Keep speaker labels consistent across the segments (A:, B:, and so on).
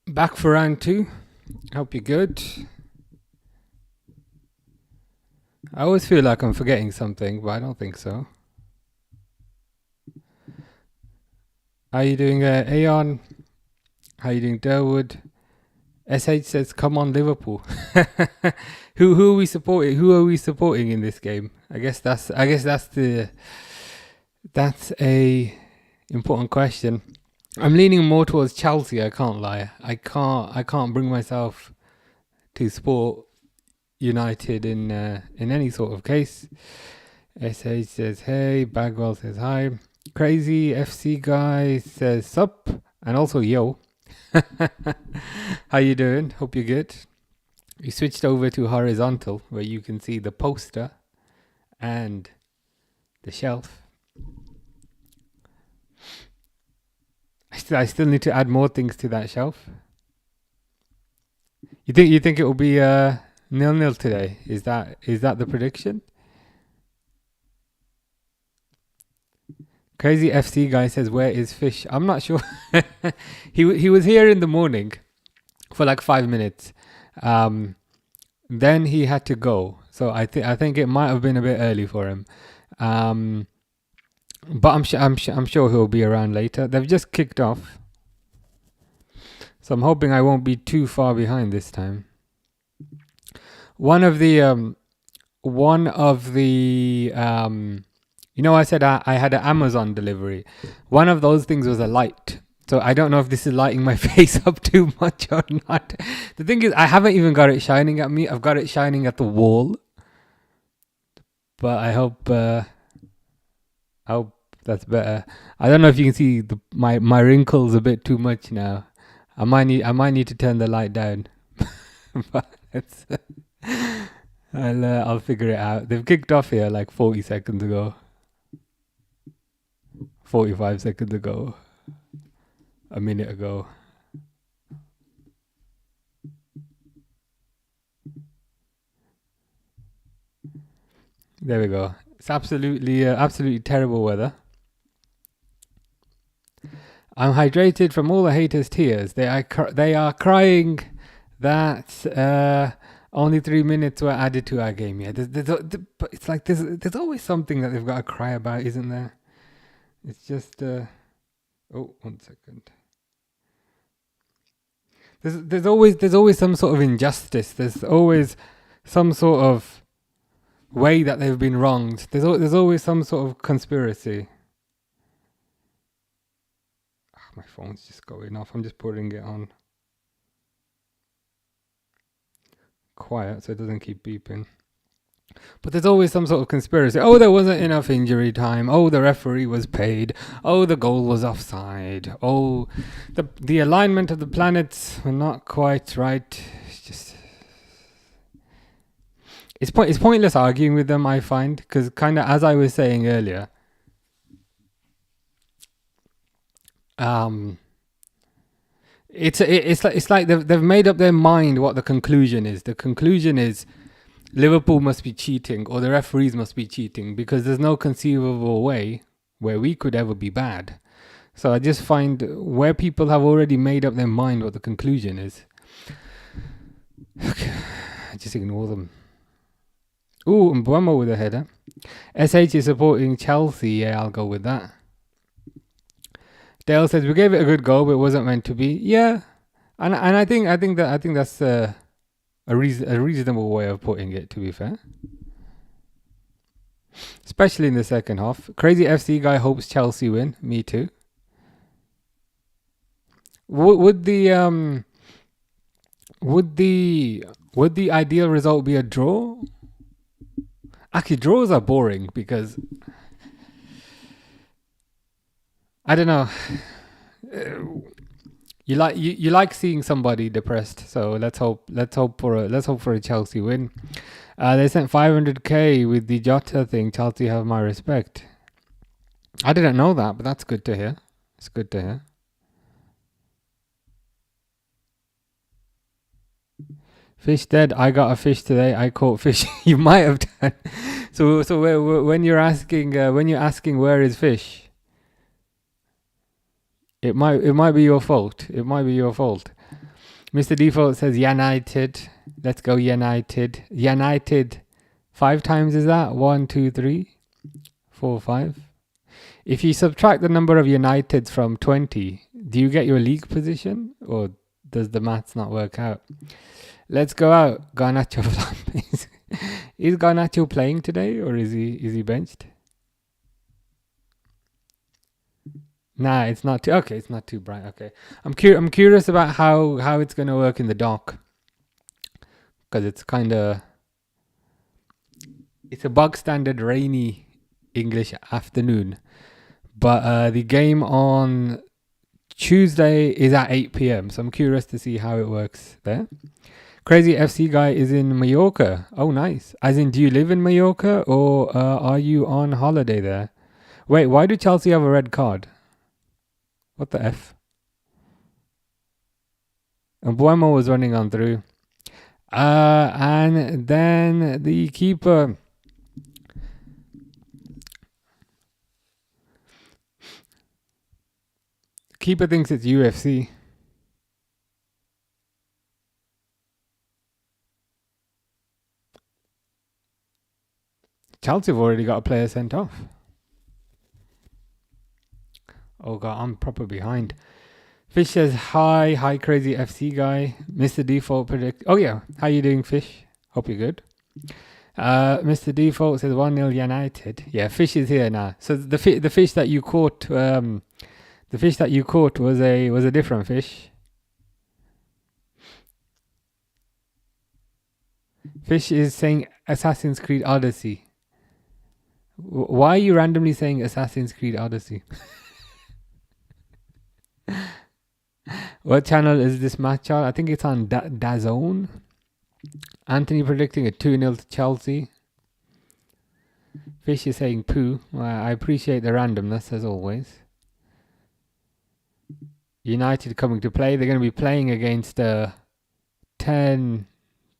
A: Back for round two. Hope you're good. I always feel like I'm forgetting something, but I don't think so. How you doing, Aeon? How you doing, Durwood? SH says, "Come on, Liverpool." Who are we supporting? Who are we supporting in this game? That's a important question. I'm leaning more towards Chelsea. I can't lie. I can't bring myself to support United in any sort of case. SH says hey. Bagwell says hi. Crazy FC guy says sup and also yo. How you doing? Hope you're good. We switched over to horizontal where you can see the poster and the shelf. I still need to add more things to that shelf. You think it will be 0-0 today? Is that the prediction? Crazy FC guy says, "Where is Fish?" I'm not sure. He was here in the morning for like 5 minutes. Then he had to go, so I think it might have been a bit early for him. But I'm sure he'll be around later. They've just kicked off, so I'm hoping I won't be too far behind this time. One of the I said I had an Amazon delivery. One of those things was a light. So I don't know if this is lighting my face up too much or not. The thing is, I haven't even got it shining at me. I've got it shining at the wall. But I hope that's better. I don't know if you can see my wrinkles a bit too much now. I might need to turn the light down. But I'll figure it out. They've kicked off here like 40 seconds ago. 45 seconds ago. A minute ago. There we go. It's absolutely terrible weather. I'm hydrated from all the haters' tears. They are crying that only 3 minutes were added to our game. Yeah, it's like there's always something that they've got to cry about, isn't there? It's just 1 second. There's always some sort of injustice. There's always some sort of way that they've been wronged. There's always some sort of conspiracy. My phone's just going off. I'm just putting it on quiet so it doesn't keep beeping. But there's always some sort of conspiracy. Oh, there wasn't enough injury time. Oh, the referee was paid. Oh, the goal was offside. Oh, the alignment of the planets were not quite right. It's pointless arguing with them, I find, because kind of as I was saying earlier, it's like they've made up their mind what the conclusion is. The conclusion is Liverpool must be cheating or the referees must be cheating because there's no conceivable way where we could ever be bad. So I just find where people have already made up their mind what the conclusion is. Okay, just ignore them. Ooh, Mbuemo with a header. SH is supporting Chelsea. Yeah, I'll go with that. Dale says we gave it a good go, but it wasn't meant to be. Yeah, and I think that's a reasonable way of putting it. To be fair, especially in the second half. Crazy FC guy hopes Chelsea win. Me too. Would the ideal result be a draw? Actually, draws are boring because I don't know. You like seeing somebody depressed, so let's hope for a Chelsea win. They sent 500k with the Jota thing. Chelsea have my respect. I didn't know that, but that's good to hear. It's good to hear. Fish dead. I got a fish today. I caught fish. You might have done. So when you're asking where is fish, It might be your fault. It might be your fault. Mr. Default says United. Let's go United. United. 5 times is that? 1, 2, 3, 4, 5. If you subtract the number of Uniteds from 20, do you get your league position, or does the maths not work out? Let's go out. Garnacho. Is Garnacho playing today, or is he benched? Nah, it's not too. Okay, it's not too bright. Okay, I'm curious about how it's gonna work in the dock, because it's a bog standard rainy English afternoon, but the game on Tuesday is at 8 p.m. So I'm curious to see how it works there. Crazy FC guy is in Mallorca. Oh, nice. As in, do you live in Mallorca, or are you on holiday there? Wait, why do Chelsea have a red card? What the F? And Buemo was running on through. And then the keeper. Keeper thinks it's UFC. Chelsea have already got a player sent off. Oh god, I'm proper behind. Fish says hi crazy FC guy. Mr. Default predict. Oh yeah, how you doing, Fish? Hope you're good. Mr. Default says 1-0 United. Yeah, Fish is here now. So the fish that you caught, was a different fish. Fish is saying Assassin's Creed Odyssey. Why are you randomly saying Assassin's Creed Odyssey? What channel is this match on? I think it's on DAZN. Anthony predicting a 2-0 to Chelsea. Fish is saying poo. Well, I appreciate the randomness as always. United coming to play. They're going to be playing against 10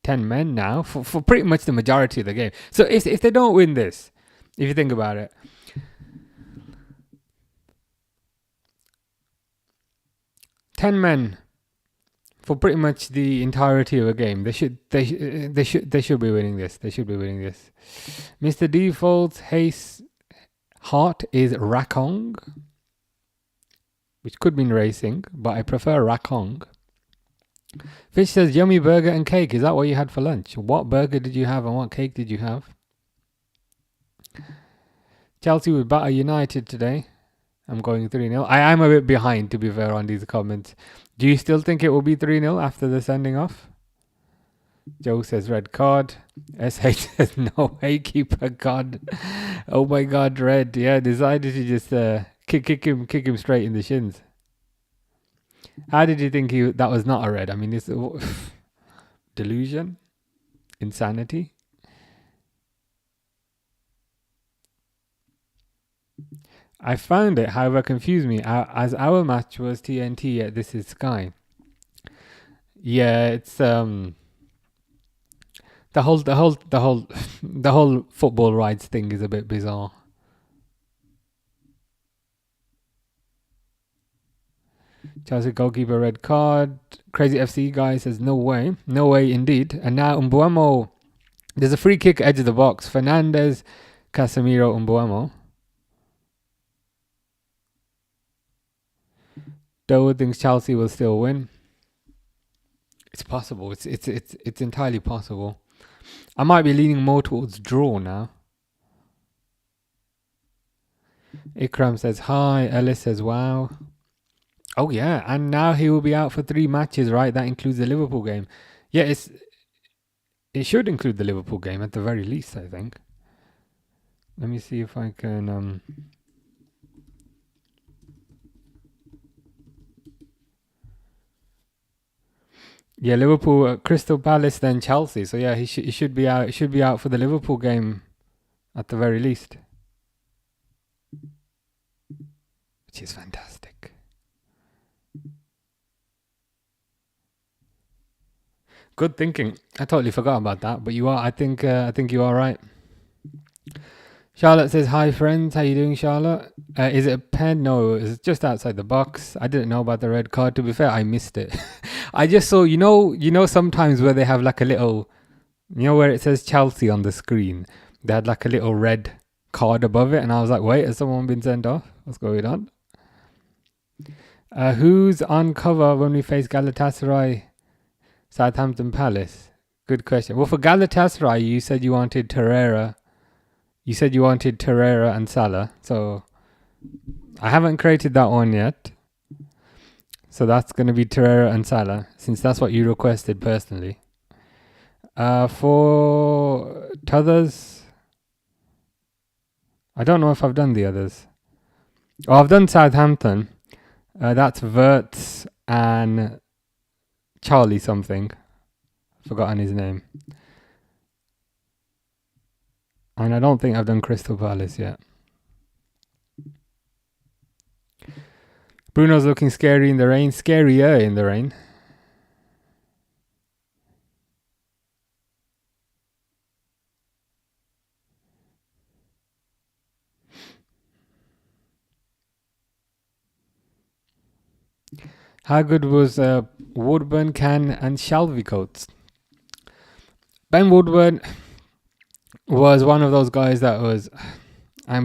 A: men now for pretty much the majority of the game. So if they don't win this, if you think about it, 10 men for pretty much the entirety of a game. They should be winning this. They should be winning this. Mr. Default's heart is Rakong, which could mean racing, but I prefer Rakong. Fish says yummy burger and cake. Is that what you had for lunch? What burger did you have and what cake did you have? Chelsea will batter United today. I'm going 3-0. I am a bit behind, to be fair, on these comments. Do you still think it will be 3-0 after the sending off? Joe says red card. SH says no way, keeper god. Oh my god, red. Yeah, decided to just kick him straight in the shins. How did you think that was not a red? I mean, it's delusion, insanity. I found it, however, confused me, as our match was TNT at This Is Sky. Yeah, it's the whole football rights thing is a bit bizarre. Chelsea goalkeeper red card. Crazy FC guy says no way indeed. And now Mbuemo, there's a free kick edge of the box. Fernandez, Casemiro, Mbuemo. Doe thinks Chelsea will still win. It's possible. It's entirely possible. I might be leaning more towards draw now. Ikram says hi. Ellis says wow. Oh yeah, and now he will be out for 3 matches, right? That includes the Liverpool game. Yeah, it should include the Liverpool game at the very least, I think. Let me see if I can yeah, Liverpool, Crystal Palace, then Chelsea. So yeah, he should be out. He should be out for the Liverpool game, at the very least, which is fantastic. Good thinking. I totally forgot about that, but you are. I think you are right. Charlotte says, hi friends, how you doing, Charlotte? Is it a pen? No, it's just outside the box. I didn't know about the red card. To be fair, I missed it. I just saw, sometimes where they have like a little, where it says Chelsea on the screen, they had like a little red card above it, and I was like, wait, has someone been sent off? What's going on? Who's on cover when we face Galatasaray, Southampton Palace? Good question. Well, for Galatasaray, you said you wanted Torreira. You said you wanted Torreira and Salah, so I haven't created that one yet. So that's going to be Torreira and Salah, since that's what you requested personally. For others, I don't know if I've done the others. Oh, I've done Southampton. That's Verts and Charlie something. Forgotten his name. And I don't think I've done Crystal Palace yet. Bruno's looking scary in the rain. Scarier in the rain. How good was Woodburn, Can and Shelby Coates? Ben Woodburn was one of those guys that was, I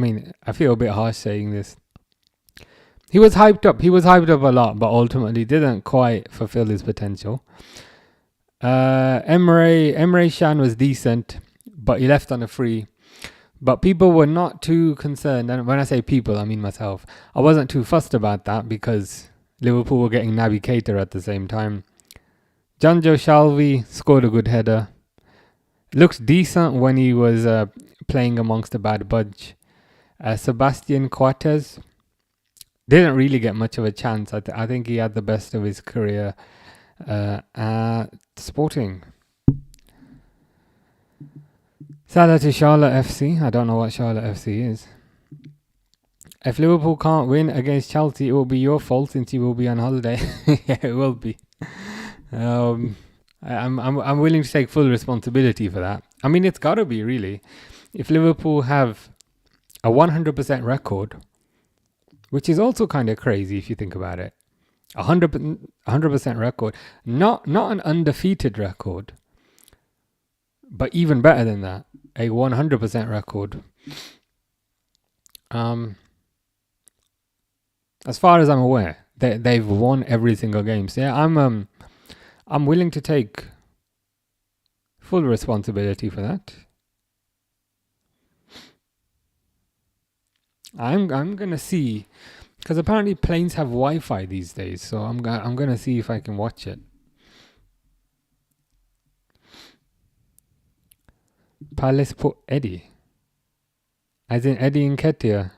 A: feel a bit harsh saying this. He was hyped up. He was hyped up a lot, but ultimately didn't quite fulfill his potential. Emre Can was decent, but he left on a free. But people were not too concerned, and when I say people, I mean myself. I wasn't too fussed about that because Liverpool were getting Naby Keita at the same time. Jonjo Shelvey scored a good header. Looked decent when he was playing amongst a bad bunch. Sebastian Coates didn't really get much of a chance. I think he had the best of his career at Sporting. Salah to Charlotte FC. I don't know what Charlotte FC is. If Liverpool can't win against Chelsea, it will be your fault since you will be on holiday. Yeah, it will be. I'm willing to take full responsibility for that. I mean, it's got to be, really. If Liverpool have a 100% record, which is also kind of crazy if you think about it. 100% record. Not an undefeated record, but even better than that, a 100% record. As far as I'm aware, they've won every single game. So yeah, I'm willing to take full responsibility for that. I'm gonna see, because apparently planes have Wi-Fi these days. So I'm gonna see if I can watch it. Palace put Eddie, as in Eddie Nketiah,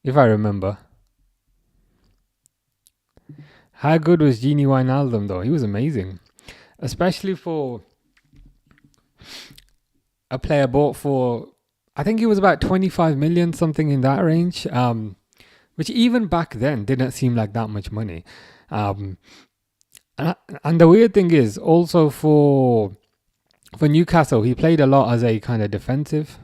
A: if I remember. How good was Gini Wijnaldum though? He was amazing, especially for a player bought for, I think he was about 25 million, something in that range, which even back then didn't seem like that much money. And the weird thing is also for Newcastle, he played a lot as a kind of defensive.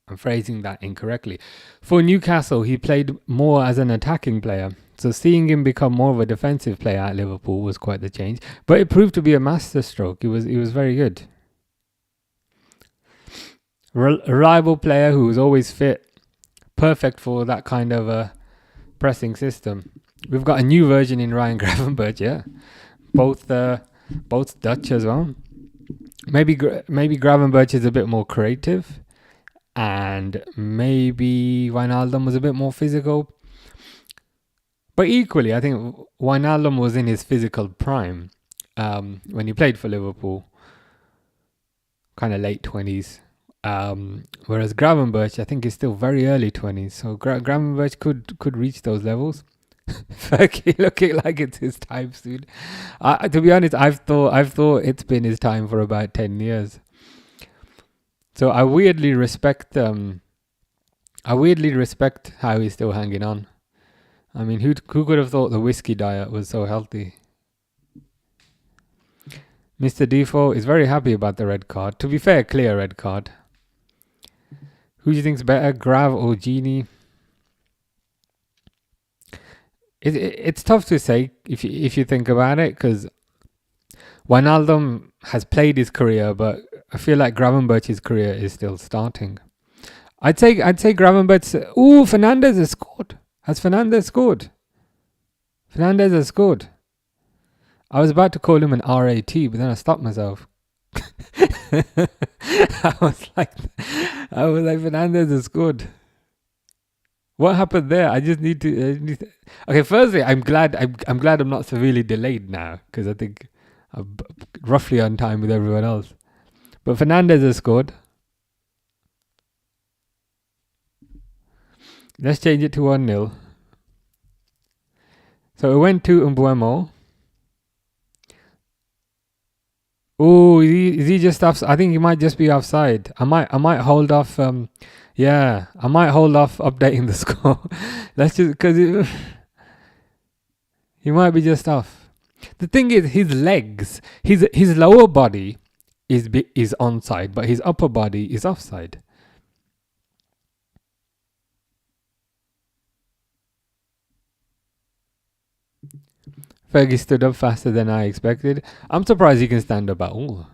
A: I'm phrasing that incorrectly. For Newcastle, he played more as an attacking player. So seeing him become more of a defensive player at Liverpool was quite the change. But it proved to be a masterstroke. He was very good. Reliable player who was always fit. Perfect for that kind of a pressing system. We've got a new version in Ryan Gravenberch, yeah. Both Dutch as well. Maybe Gravenberch is a bit more creative. And maybe Wijnaldum was a bit more physical. But equally, I think Wijnaldum was in his physical prime when he played for Liverpool. Kind of late 20s. Whereas Gravenberch, I think, is still very early 20s. So Gravenberch could reach those levels. Fergie looking like it's his time soon. To be honest, I've thought it's been his time for about 10 years. So I weirdly respect how he's still hanging on. I mean, who could have thought the whiskey diet was so healthy? Mr. Default is very happy about the red card. To be fair, clear red card. Who do you think's better, Grav or Genie? It's tough to say if you think about it, because Wijnaldum has played his career, but I feel like Gravenberch's career is still starting. I'd say Gravenberch. Ooh, Fernandez has scored. Has Fernandez scored? Fernandez has scored. I was about to call him an RAT, but then I stopped myself. I was like, Fernandez has scored. What happened there? I just need to. Okay, firstly, I'm glad I'm not severely delayed now, because I think I'm roughly on time with everyone else. But Fernandez has scored. Let's change it to 1-0. So it went to Mbuemo. Oh, is he just off? I think he might just be offside. I might hold off. Yeah, I might hold off updating the score. Let's just, because he might be just off. The thing is, his legs, his lower body is onside, but his upper body is offside. Fergie stood up faster than I expected. I'm surprised he can stand up at all.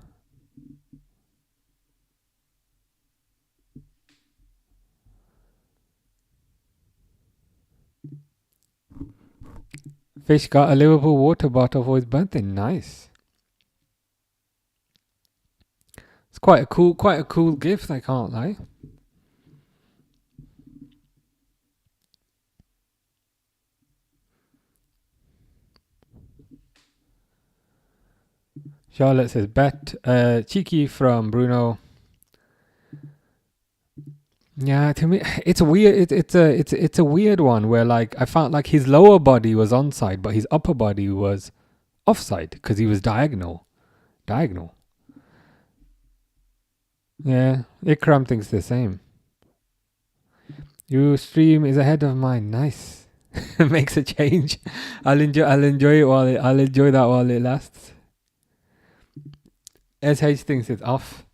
A: Fish got a Liverpool water bottle for his birthday. Nice. It's quite a cool gift, I can't lie. Charlotte says bet. Cheeky from Bruno. Yeah, to me it's weird. It's a weird one where, like, I felt like his lower body was onside, but his upper body was offside because he was diagonal. Yeah, Ikram thinks the same. Your stream is ahead of mine. Nice. Makes a change. I'll enjoy that while it lasts. SH thinks it's off.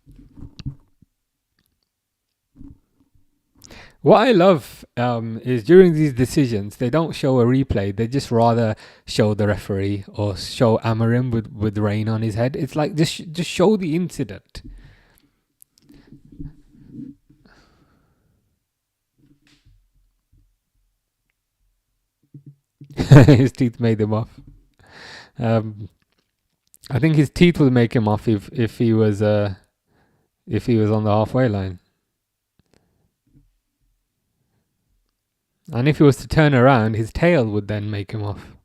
A: What I love is during these decisions, they don't show a replay. They just rather show the referee or show Amarim with rain on his head. It's like, just show the incident. His teeth made him off. I think his teeth would make him off if he was on the halfway line. And if he was to turn around, his tail would then make him off.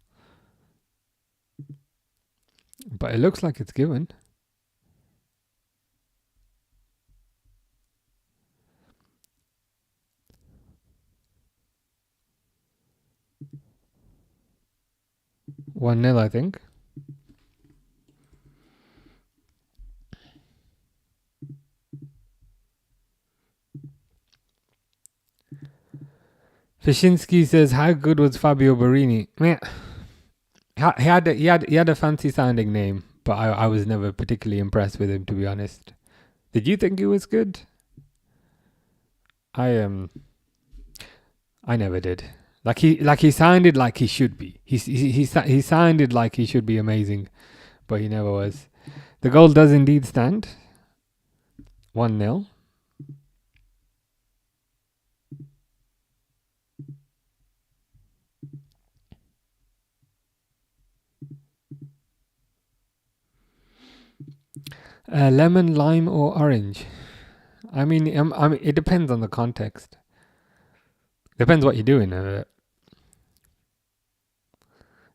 A: But it looks like it's given. One 0, I think. Fishinsky says, "How good was Fabio Barini?" He had a fancy sounding name, but I was never particularly impressed with him, to be honest. Did you think he was good? I never did. Like he sounded like he should be. He sounded like he should be amazing, but he never was. The goal does indeed stand. 1-0. Lemon, lime, or orange? I mean, it depends on the context. Depends what you're doing.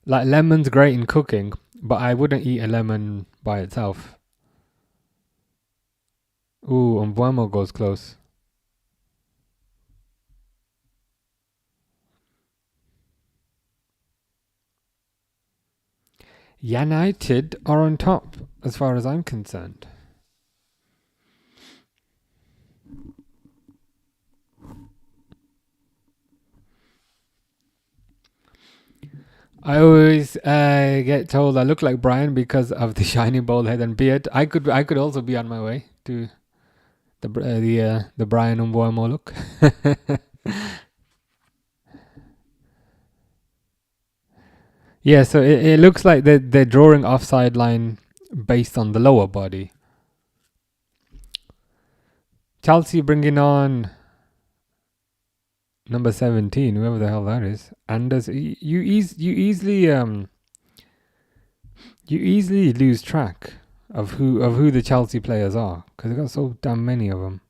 A: Like, lemon's great in cooking, but I wouldn't eat a lemon by itself. Ooh, Mbuemo goes close. United are on top, as far as I'm concerned. I always get told I look like Brian because of the shiny bald head and beard. I could also be on my way to the Brian and YNWA look. Yeah, so it looks like they're drawing offside line based on the lower body. Chelsea bringing on number 17, whoever the hell that is. Anders, you easily lose track of who the Chelsea players are because they've got so damn many of them.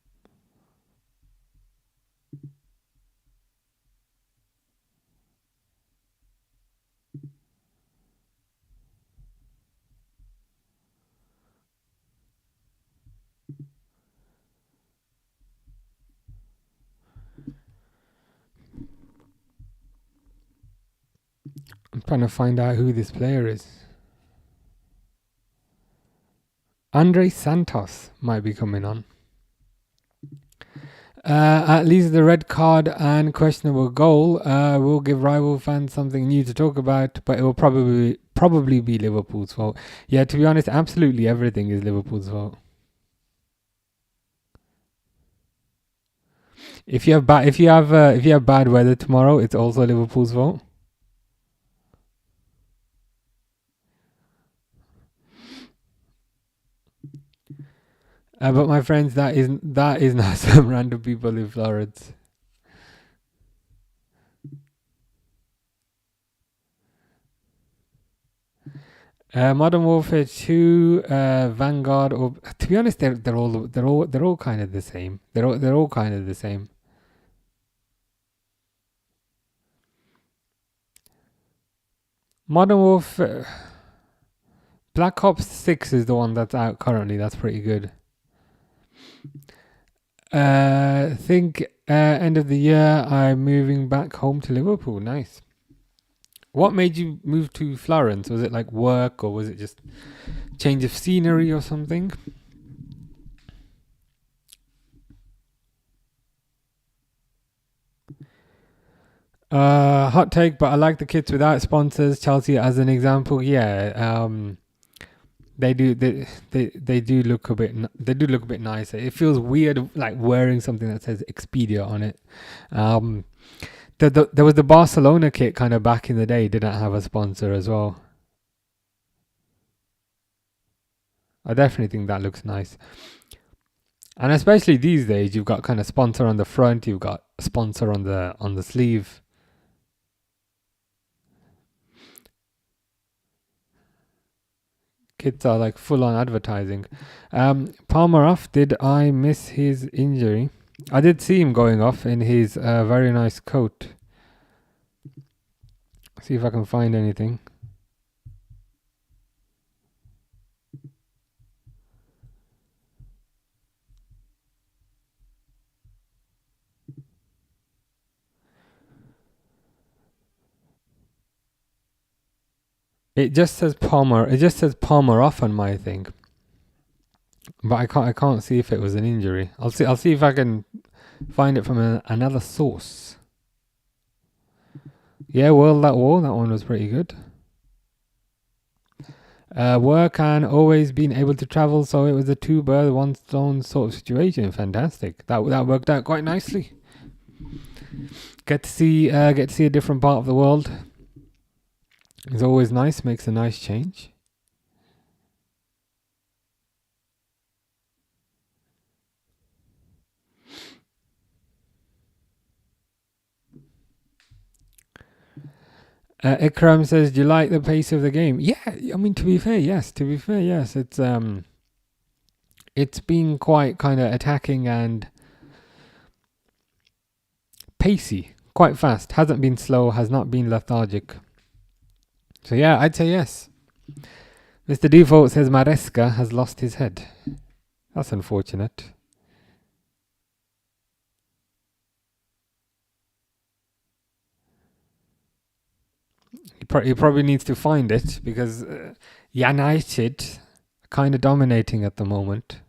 A: I'm trying to find out who this player is. Andre Santos might be coming on. At least the red card and questionable goal will give rival fans something new to talk about, but it will probably be Liverpool's fault. Yeah, to be honest, absolutely everything is Liverpool's fault. If you have bad weather tomorrow, it's also Liverpool's fault. But my friends, that is not some random people in Florence. Modern Warfare 2, Vanguard, or to be honest, they're all kind of the same. They're all kind of the same. Modern Warfare, Black Ops 6 is the one that's out currently. That's pretty good. Think end of the year I'm moving back home to Liverpool. Nice. What made you move to Florence? Was it like work or was it just change of scenery or something? Hot take, but I like the kits without sponsors. Chelsea as an example. Yeah. They do look a bit nicer. It feels weird like wearing something that says Expedia on it. There was the Barcelona kit kind of back in the day, didn't have a sponsor as well. I definitely think that looks nice. And especially these days, you've got kind of sponsor on the front, you've got sponsor on the sleeve. Kits are like full on advertising. Palmer off. Did I miss his injury? I did see him going off in his very nice coat. See if I can find anything. It just says Palmer. It just says Palmer off on my thing. But I can't see if it was an injury. I'll see if I can find it from another source. Yeah, well, that one was pretty good. Work and always been able to travel, so it was a two bird, one stone sort of situation. Fantastic. That worked out quite nicely. Get to see a different part of the world. It's always nice. Makes a nice change. Ikram says, "Do you like the pace of the game?" Yeah, I mean, to be fair, yes. It's been quite kind of attacking and pacey, quite fast. Hasn't been slow. Has not been lethargic. So yeah, I'd say yes. Mr. Default says Maresca has lost his head. That's unfortunate. He probably needs to find it because United are kind of dominating at the moment.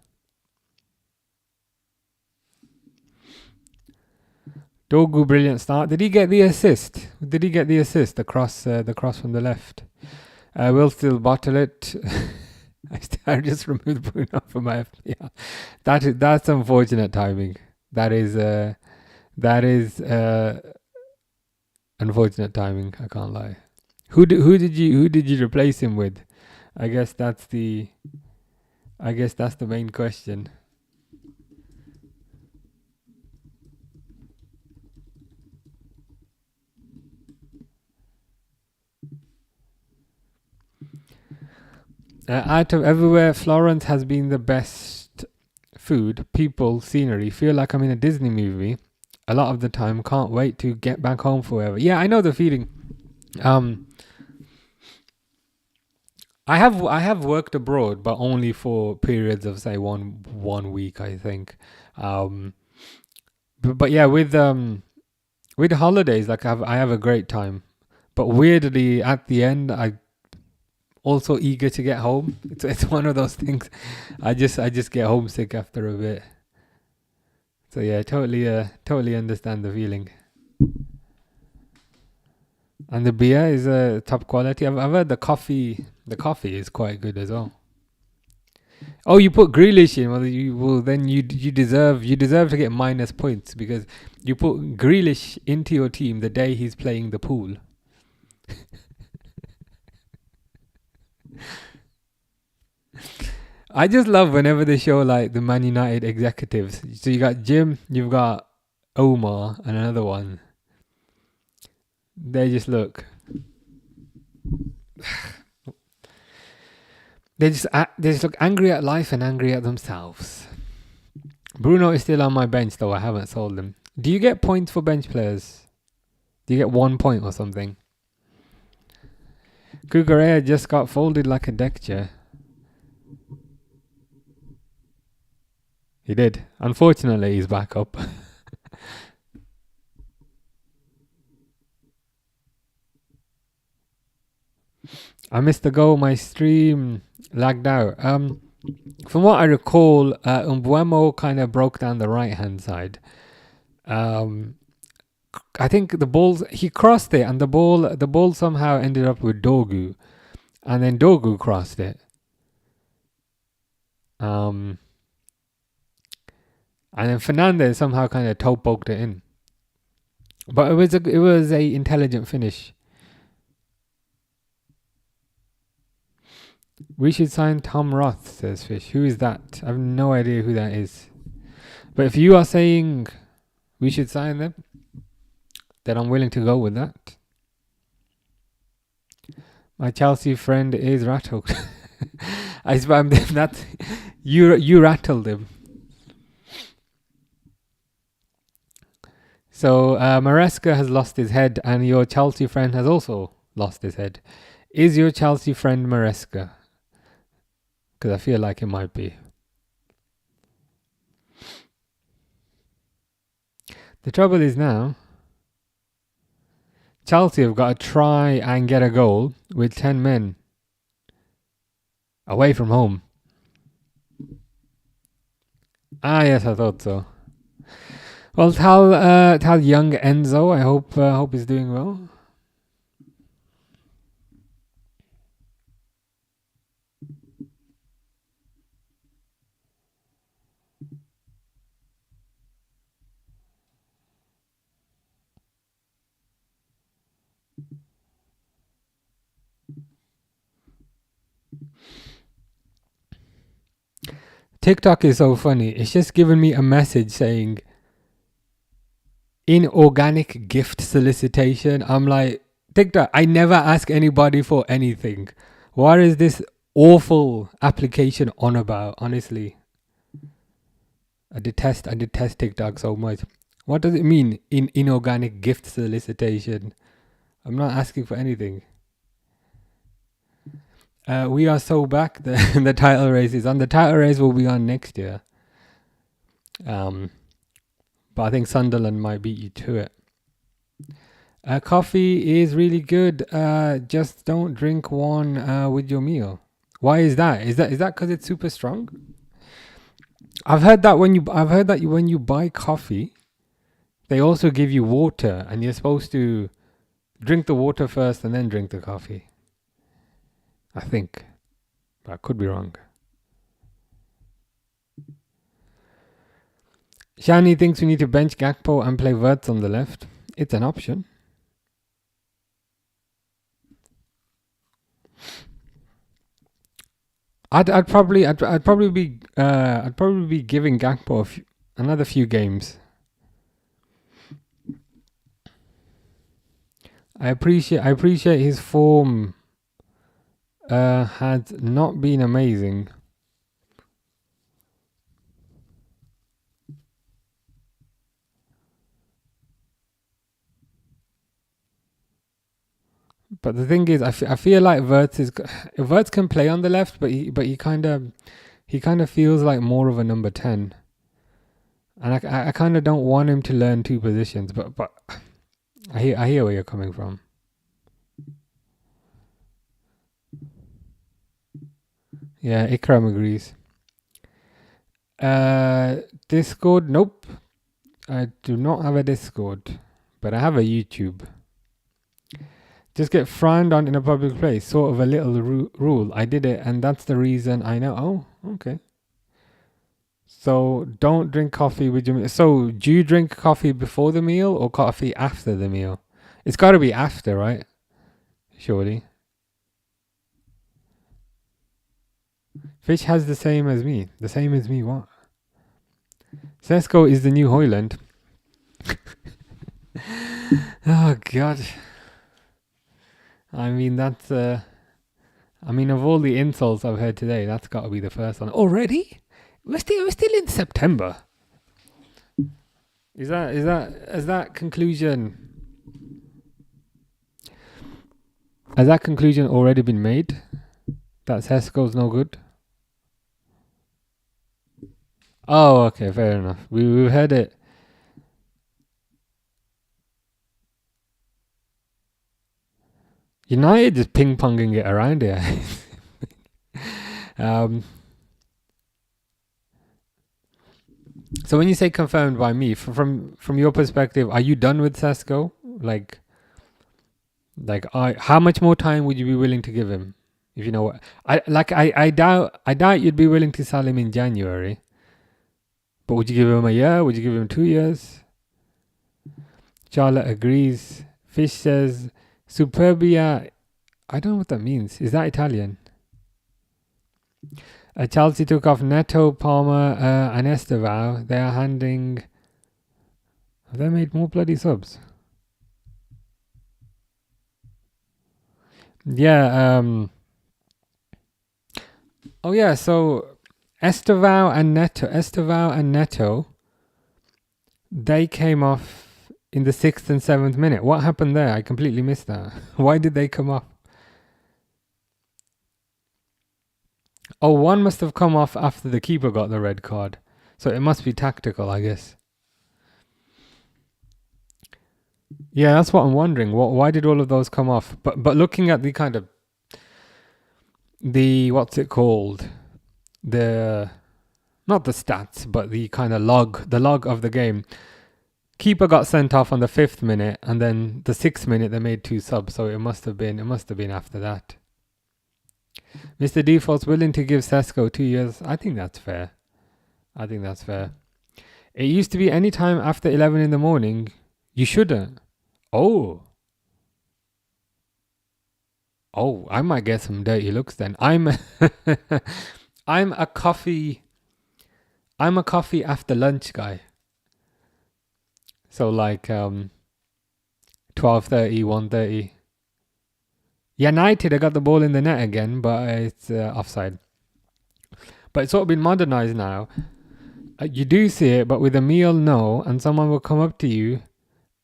A: Dogu, brilliant start. Did he get the assist? Did he get the assist? The cross from the left. We'll still bottle it. I just removed Bruno from my FPL. That's unfortunate timing. That is unfortunate timing. I can't lie. Who did you replace him with? I guess that's the main question. Out of everywhere, Florence has been the best. Food, people, scenery. Feel like I'm in a Disney movie. A lot of the time, can't wait to get back home forever. Yeah, I know the feeling. I have worked abroad, but only for periods of say one week, I think. But yeah, with holidays, like I have a great time. But weirdly, at the end, I also eager to get home. It's one of those things. I just get homesick after a bit. So yeah, totally understand the feeling. And the beer is top quality. I've heard the coffee is quite good as well. Oh, you put Grealish in. Then you deserve to get minus points because you put Grealish into your team the day he's playing the pool. I just love whenever they show like the Man United executives. So you got Jim, you've got Omar, and another one. They just look. They just look angry at life and angry at themselves. Bruno is still on my bench though. I haven't sold him. Do you get points for bench players? Do you get 1 point or something? Kukurea just got folded like a deck chair. He did. Unfortunately, he's back up. I missed the goal. My stream lagged out. From what I recall, Umbuemo kind of broke down the right hand side. I think he crossed it, and the ball somehow ended up with Dogu, and then Dogu crossed it. And then Fernandez somehow kind of toe poked it in. But it was a intelligent finish. We should sign Tom Roth, says Fish. Who is that? I have no idea who that is. But if you are saying we should sign them, then I'm willing to go with that. My Chelsea friend is rattled. I spammed him. That you rattled him. So Maresca has lost his head, and your Chelsea friend has also lost his head. Is your Chelsea friend Maresca? Because I feel like it might be. The trouble is now, Chelsea have got to try and get a goal with 10 men away from home. Ah, yes, I thought so. Well, tell young Enzo, I hope he's doing well. TikTok is so funny. It's just giving me a message saying inorganic gift solicitation. I'm like, TikTok, I never ask anybody for anything. What is this awful application on about? Honestly, I detest TikTok so much. What does it mean in inorganic gift solicitation? I'm not asking for anything. We are so back. The title race is on. The title race will be on next year. But I think Sunderland might beat you to it. Coffee is really good. Just don't drink one with your meal. Why is that? Is that because it's super strong? I've heard that when you buy coffee, they also give you water, and you're supposed to drink the water first and then drink the coffee. I think. But I could be wrong. Shani thinks we need to bench Gakpo and play Wirtz on the left. It's an option. I'd probably be giving Gakpo another few games. I appreciate his form had not been amazing. But the thing is, I feel like Wirtz can play on the left, but he kind of feels like more of a number 10, and I kind of don't want him to learn two positions. But I hear where you're coming from. Yeah, Ikram agrees. Discord, nope. I do not have a Discord, but I have a YouTube. Just get frowned on in a public place, sort of a little rule. I did it, and that's the reason I know. Oh, okay. So don't drink coffee with your meal. So do you drink coffee before the meal or coffee after the meal? It's got to be after, right? Surely. Fish has the same as me. The same as me, what? Sesko is the new Hoyland. Oh, God. I mean, that's... of all the insults I've heard today, that's got to be the first one. Already? We're still in September. Has that conclusion... Has that conclusion already been made? That Sesko's no good? Oh, okay, fair enough. We've heard it. United is ping-ponging it around here. So when you say confirmed by me, from your perspective, are you done with Sesko? How much more time would you be willing to give him? If you know what I doubt you'd be willing to sell him in January. But would you give him a year? Would you give him 2 years? Charlotte agrees. Fish says Superbia. I don't know what that means. Is that Italian? Chelsea took off Neto, Palmer, and Estevao. They are handing... Have they made more bloody subs? Yeah. Oh yeah. So Estevao and Neto. They came off in the 6th and 7th minute. What happened there? I completely missed that. Why did they come off? Oh, one must have come off after the keeper got the red card. So it must be tactical, I guess. Yeah, that's what I'm wondering. Why did all of those come off? But looking at the kind of... what's it called? Not the stats, but the kind of log of the game. Keeper got sent off on the 5th minute, and then the 6th minute they made 2 subs, so it must have been after that. Mr. Default's willing to give Sesko 2 years. I think that's fair. It used to be any time after 11 in the morning. You shouldn't. Oh, I might get some dirty looks then. I'm a coffee after lunch guy. So 12:30, 1:30. United, I got the ball in the net again, but it's offside. But it's sort of been modernized now. You do see it, but with a meal, no, and someone will come up to you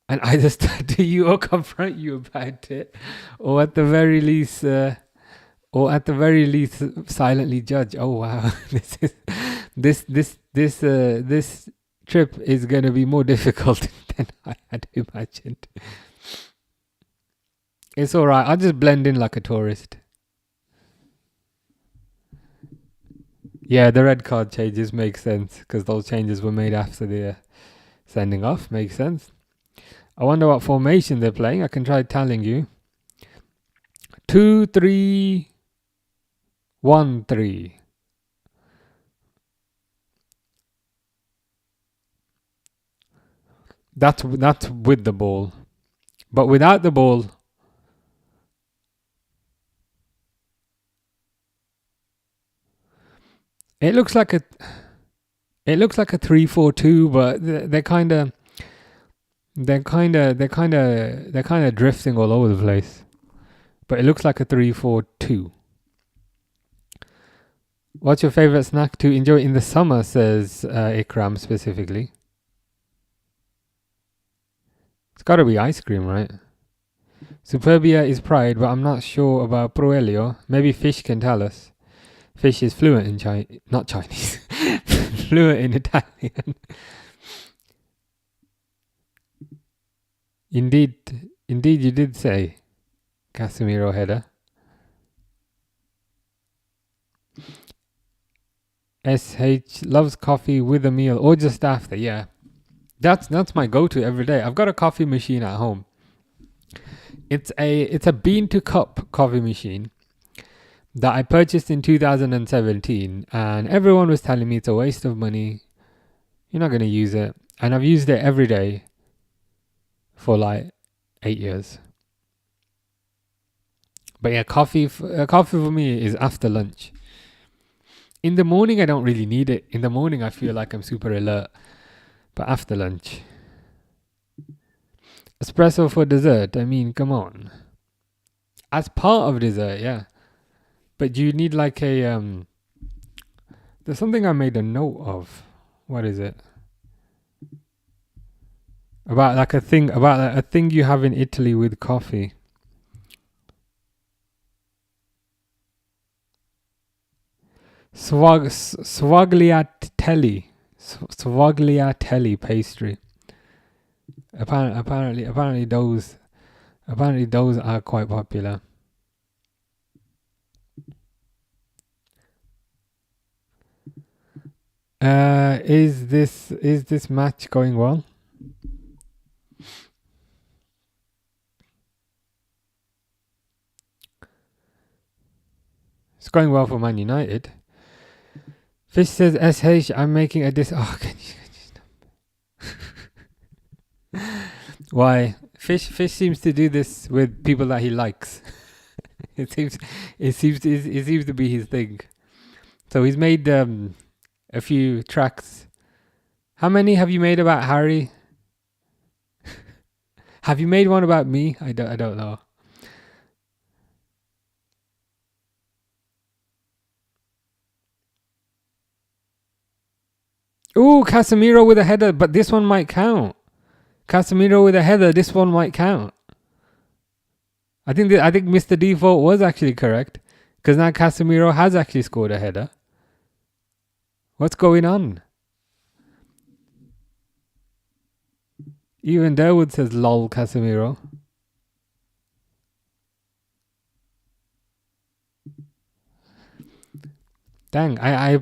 A: and either start to you or confront you about it, or at the very least, silently judge. Oh wow, this trip is going to be more difficult than I had imagined. It's all right. I'll just blend in like a tourist. Yeah, the red card changes make sense because those changes were made after the Sending off. Makes sense. I wonder what formation they're playing. I can try telling you. 2-3-1-3. That's with the ball. But without the ball, it looks like a 3-4-2, but they're kind of drifting all over the place. But it looks like a 3-4-2. What's your favorite snack to enjoy in the summer? Says Ikram specifically. It's got to be ice cream, right? Superbia is pride, but I'm not sure about Proelio. Maybe Fish can tell us. Fish is fluent in not Chinese, fluent in Italian. Indeed, you did say Casemiro header. SH loves coffee with a meal or just after. Yeah, that's my go-to every day. I've got a coffee machine at home. It's a bean to cup coffee machine that I purchased in 2017, and everyone was telling me it's a waste of money. You're not going to use it. And I've used it every day for like 8 years. But yeah, coffee for me is after lunch. In the morning, I don't really need it. In the morning, I feel like I'm super alert. But after lunch. Espresso for dessert. I mean, come on. As part of dessert, yeah. But you need like a there's something I made a note of. What is it? About a thing you have in Italy with coffee. Swagliatelli pastry. Apparently those are quite popular. Is this match going well? It's going well for Man United. Fish says, SH, I'm making a Oh, can you stop? Why? Fish seems to do this with people that he likes. It seems to be his thing. So he's made a few tracks. How many have you made about Harry? Have you made one about me? I don't know. Ooh, Casemiro with a header, but this one might count. Casemiro with a header, this one might count. I think Mr. Default was actually correct, because now Casemiro has actually scored a header. What's going on? Even Derwood says lol Casemiro. Dang, I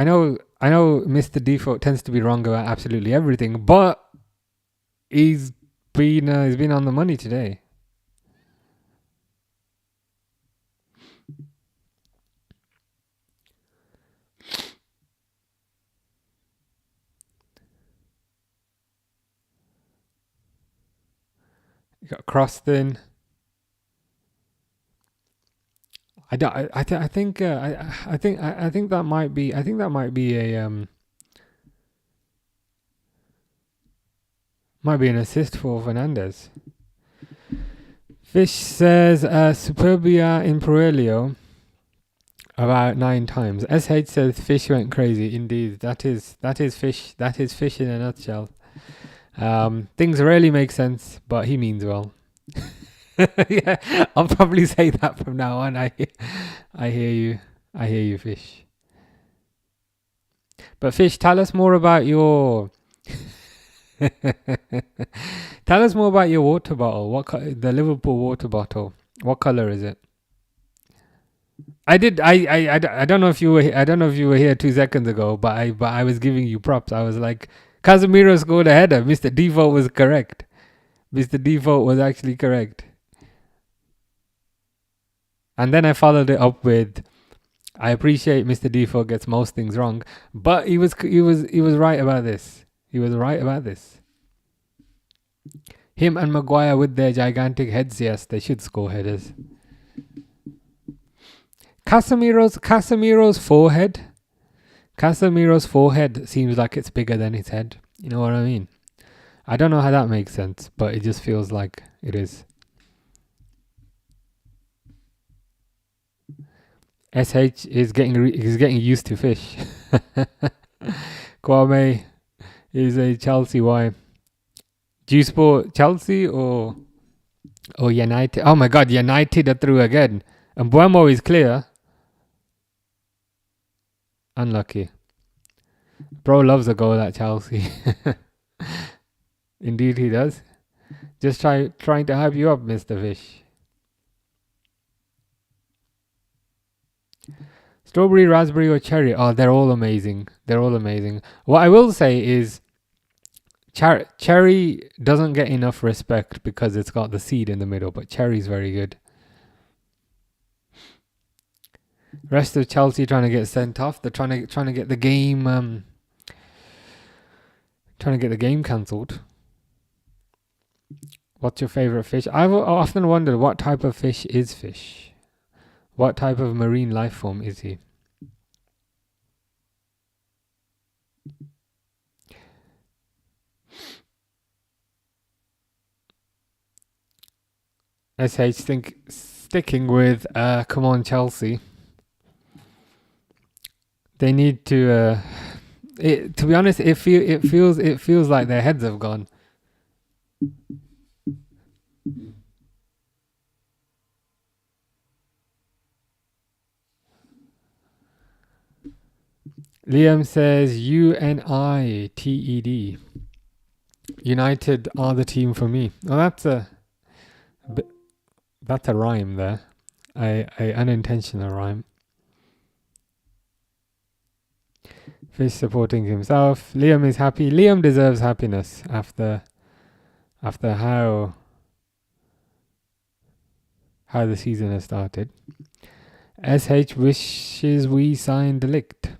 A: know Mr. Default tends to be wrong about absolutely everything, but he's been on the money today. You got Croston. I think that might be an assist for Fernandez. Fish says Superbia in Proelio about 9 times. SH says Fish went crazy. Indeed, that is Fish. That is Fish in a nutshell. Things rarely make sense, but he means well. Yeah, I'll probably say that from now on. I hear you, Fish. But Fish, tell us more about your water bottle. The Liverpool water bottle? What color is it? I don't know if you were here 2 seconds ago, but I was giving you props. I was like, Casemiro scored a header. Mr. Default was correct. Mr. Default was actually correct. And then I followed it up with, I appreciate Mr. Default gets most things wrong, but he was right about this. He was right about this. Him and Maguire with their gigantic heads, yes, they should score headers. Casemiro's forehead. Casemiro's forehead seems like it's bigger than his head. You know what I mean? I don't know how that makes sense, but it just feels like it is. SH is getting used to fish. Kwame is a Chelsea Y. Do you support Chelsea or United? Oh my God, United are through again. And Buemo is clear. Unlucky. Bro loves a goal at Chelsea. Indeed he does. Just trying to hype you up, Mr. Fish. Strawberry, raspberry or cherry? Oh, they're all amazing. They're all amazing. What I will say is cherry doesn't get enough respect because it's got the seed in the middle, but cherry's very good. Rest of Chelsea trying to get sent off. They're trying to get the game cancelled. What's your favorite fish? I've often wondered what type of fish is fish. What type of marine life form is he? SH sticking with come on Chelsea. They need to to be honest, it feels like their heads have gone. Liam says UNITED. United are the team for me. Oh, that's a rhyme there. A unintentional rhyme. Fish supporting himself. Liam is happy. Liam deserves happiness after how the season has started. SH wishes we signed Delict.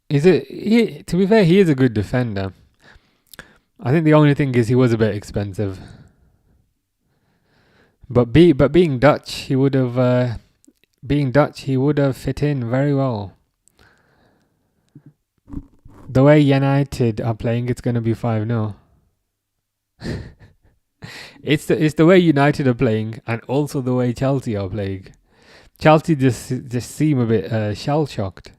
A: To be fair, he is a good defender. I think the only thing is he was a bit expensive. But being Dutch, he would have fit in very well. The way United are playing, it's going to be 5-0. It's the way United are playing, and also the way Chelsea are playing. Chelsea just seem a bit shell shocked.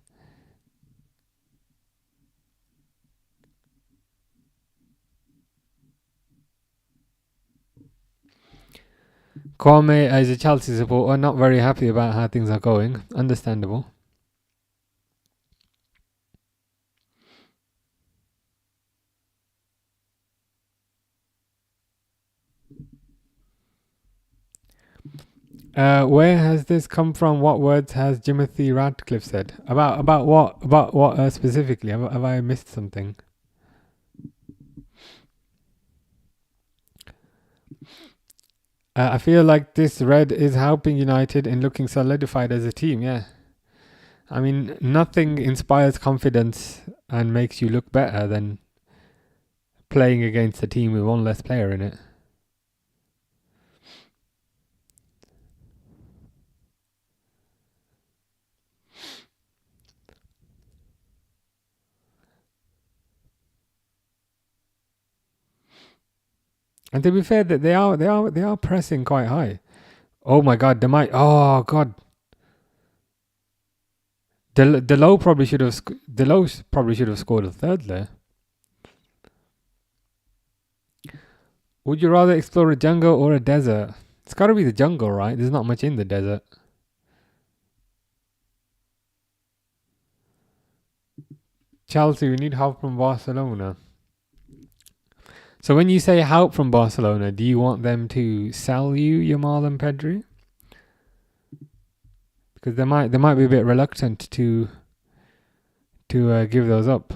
A: Kwame, as a Chelsea supporter, not very happy about how things are going. Understandable. Where has this come from? What words has Timothy Radcliffe said? About what? About what specifically? Have I missed something? I feel like this red is helping United in looking solidified as a team, yeah. I mean, nothing inspires confidence and makes you look better than playing against a team with one less player in it. And to be fair, that they are pressing quite high. Oh my God, they might. Oh God, Delo probably should have scored a third there. Would you rather explore a jungle or a desert? It's got to be the jungle, right? There's not much in the desert. Chelsea, we need help from Barcelona. So when you say help from Barcelona, do you want them to sell you Yamal and Pedri? because they might be a bit reluctant to give those up.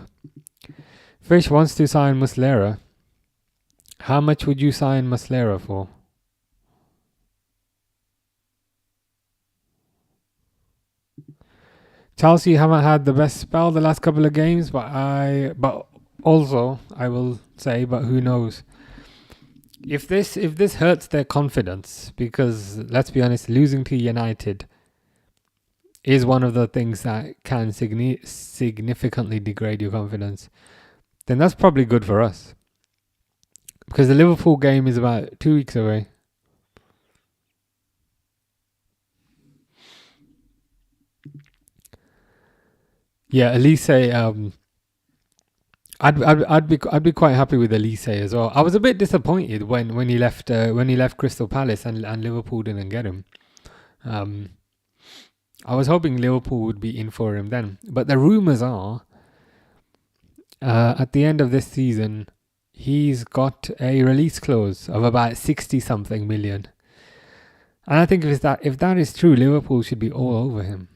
A: Fish wants to sign Muslera. How much would you sign Muslera for? Chelsea haven't had the best spell the last couple of games, but also I will say, but who knows? If this hurts their confidence, because let's be honest, losing to United is one of the things that can significantly degrade your confidence, then that's probably good for us. Because the Liverpool game is about 2 weeks away. Yeah, Elise. I'd be quite happy with Elise as well. I was a bit disappointed when he left Crystal Palace and Liverpool didn't get him. I was hoping Liverpool would be in for him then, but the rumours are at the end of this season he's got a release clause of about 60 something million, and I think if that is true, Liverpool should be all over him.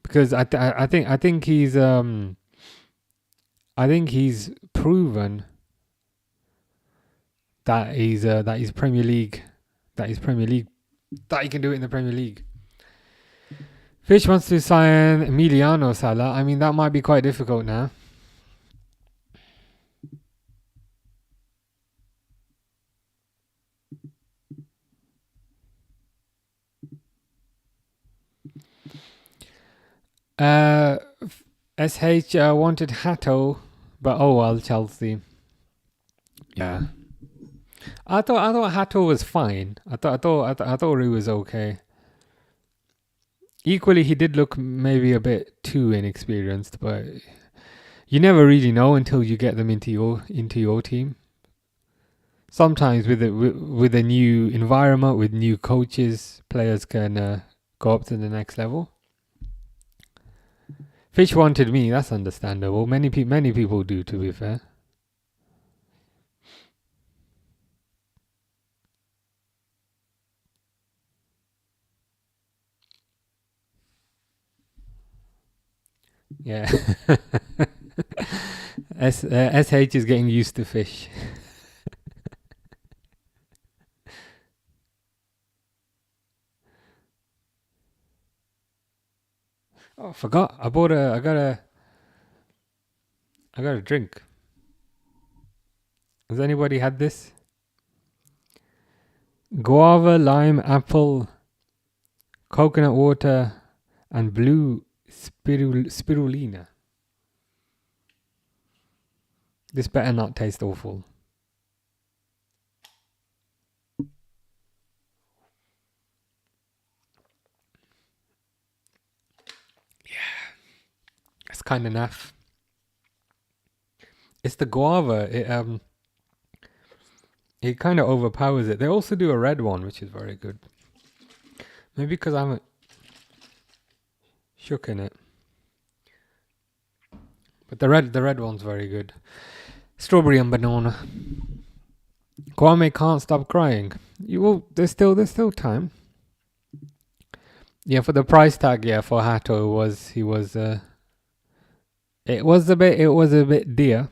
A: Because I think he's proven that he's Premier League, that he can do it in the Premier League. Fish wants to sign Emiliano Sala. I mean, that might be quite difficult now. SH wanted Hatto, but oh well, Chelsea. Yeah, I thought Hatto was fine. I thought he was okay. Equally, he did look maybe a bit too inexperienced, but you never really know until you get them into your team. Sometimes with a new environment, with new coaches, players can go up to the next level. Fish wanted me. That's understandable. Many people do, to be fair. Yeah. SH is getting used to Fish. Oh, I forgot. I got a drink. Has anybody had this? Guava, lime, apple, coconut water, and blue spirulina. This better not taste awful. Yeah, it's kind of naff. It's the guava. It kind of overpowers it. They also do a red one, which is very good. Maybe because I haven't shook in it. But the red one's very good. Strawberry and banana. Kwame can't stop crying. There's still time. Yeah, for the price tag, yeah, for Hato it was a bit dear.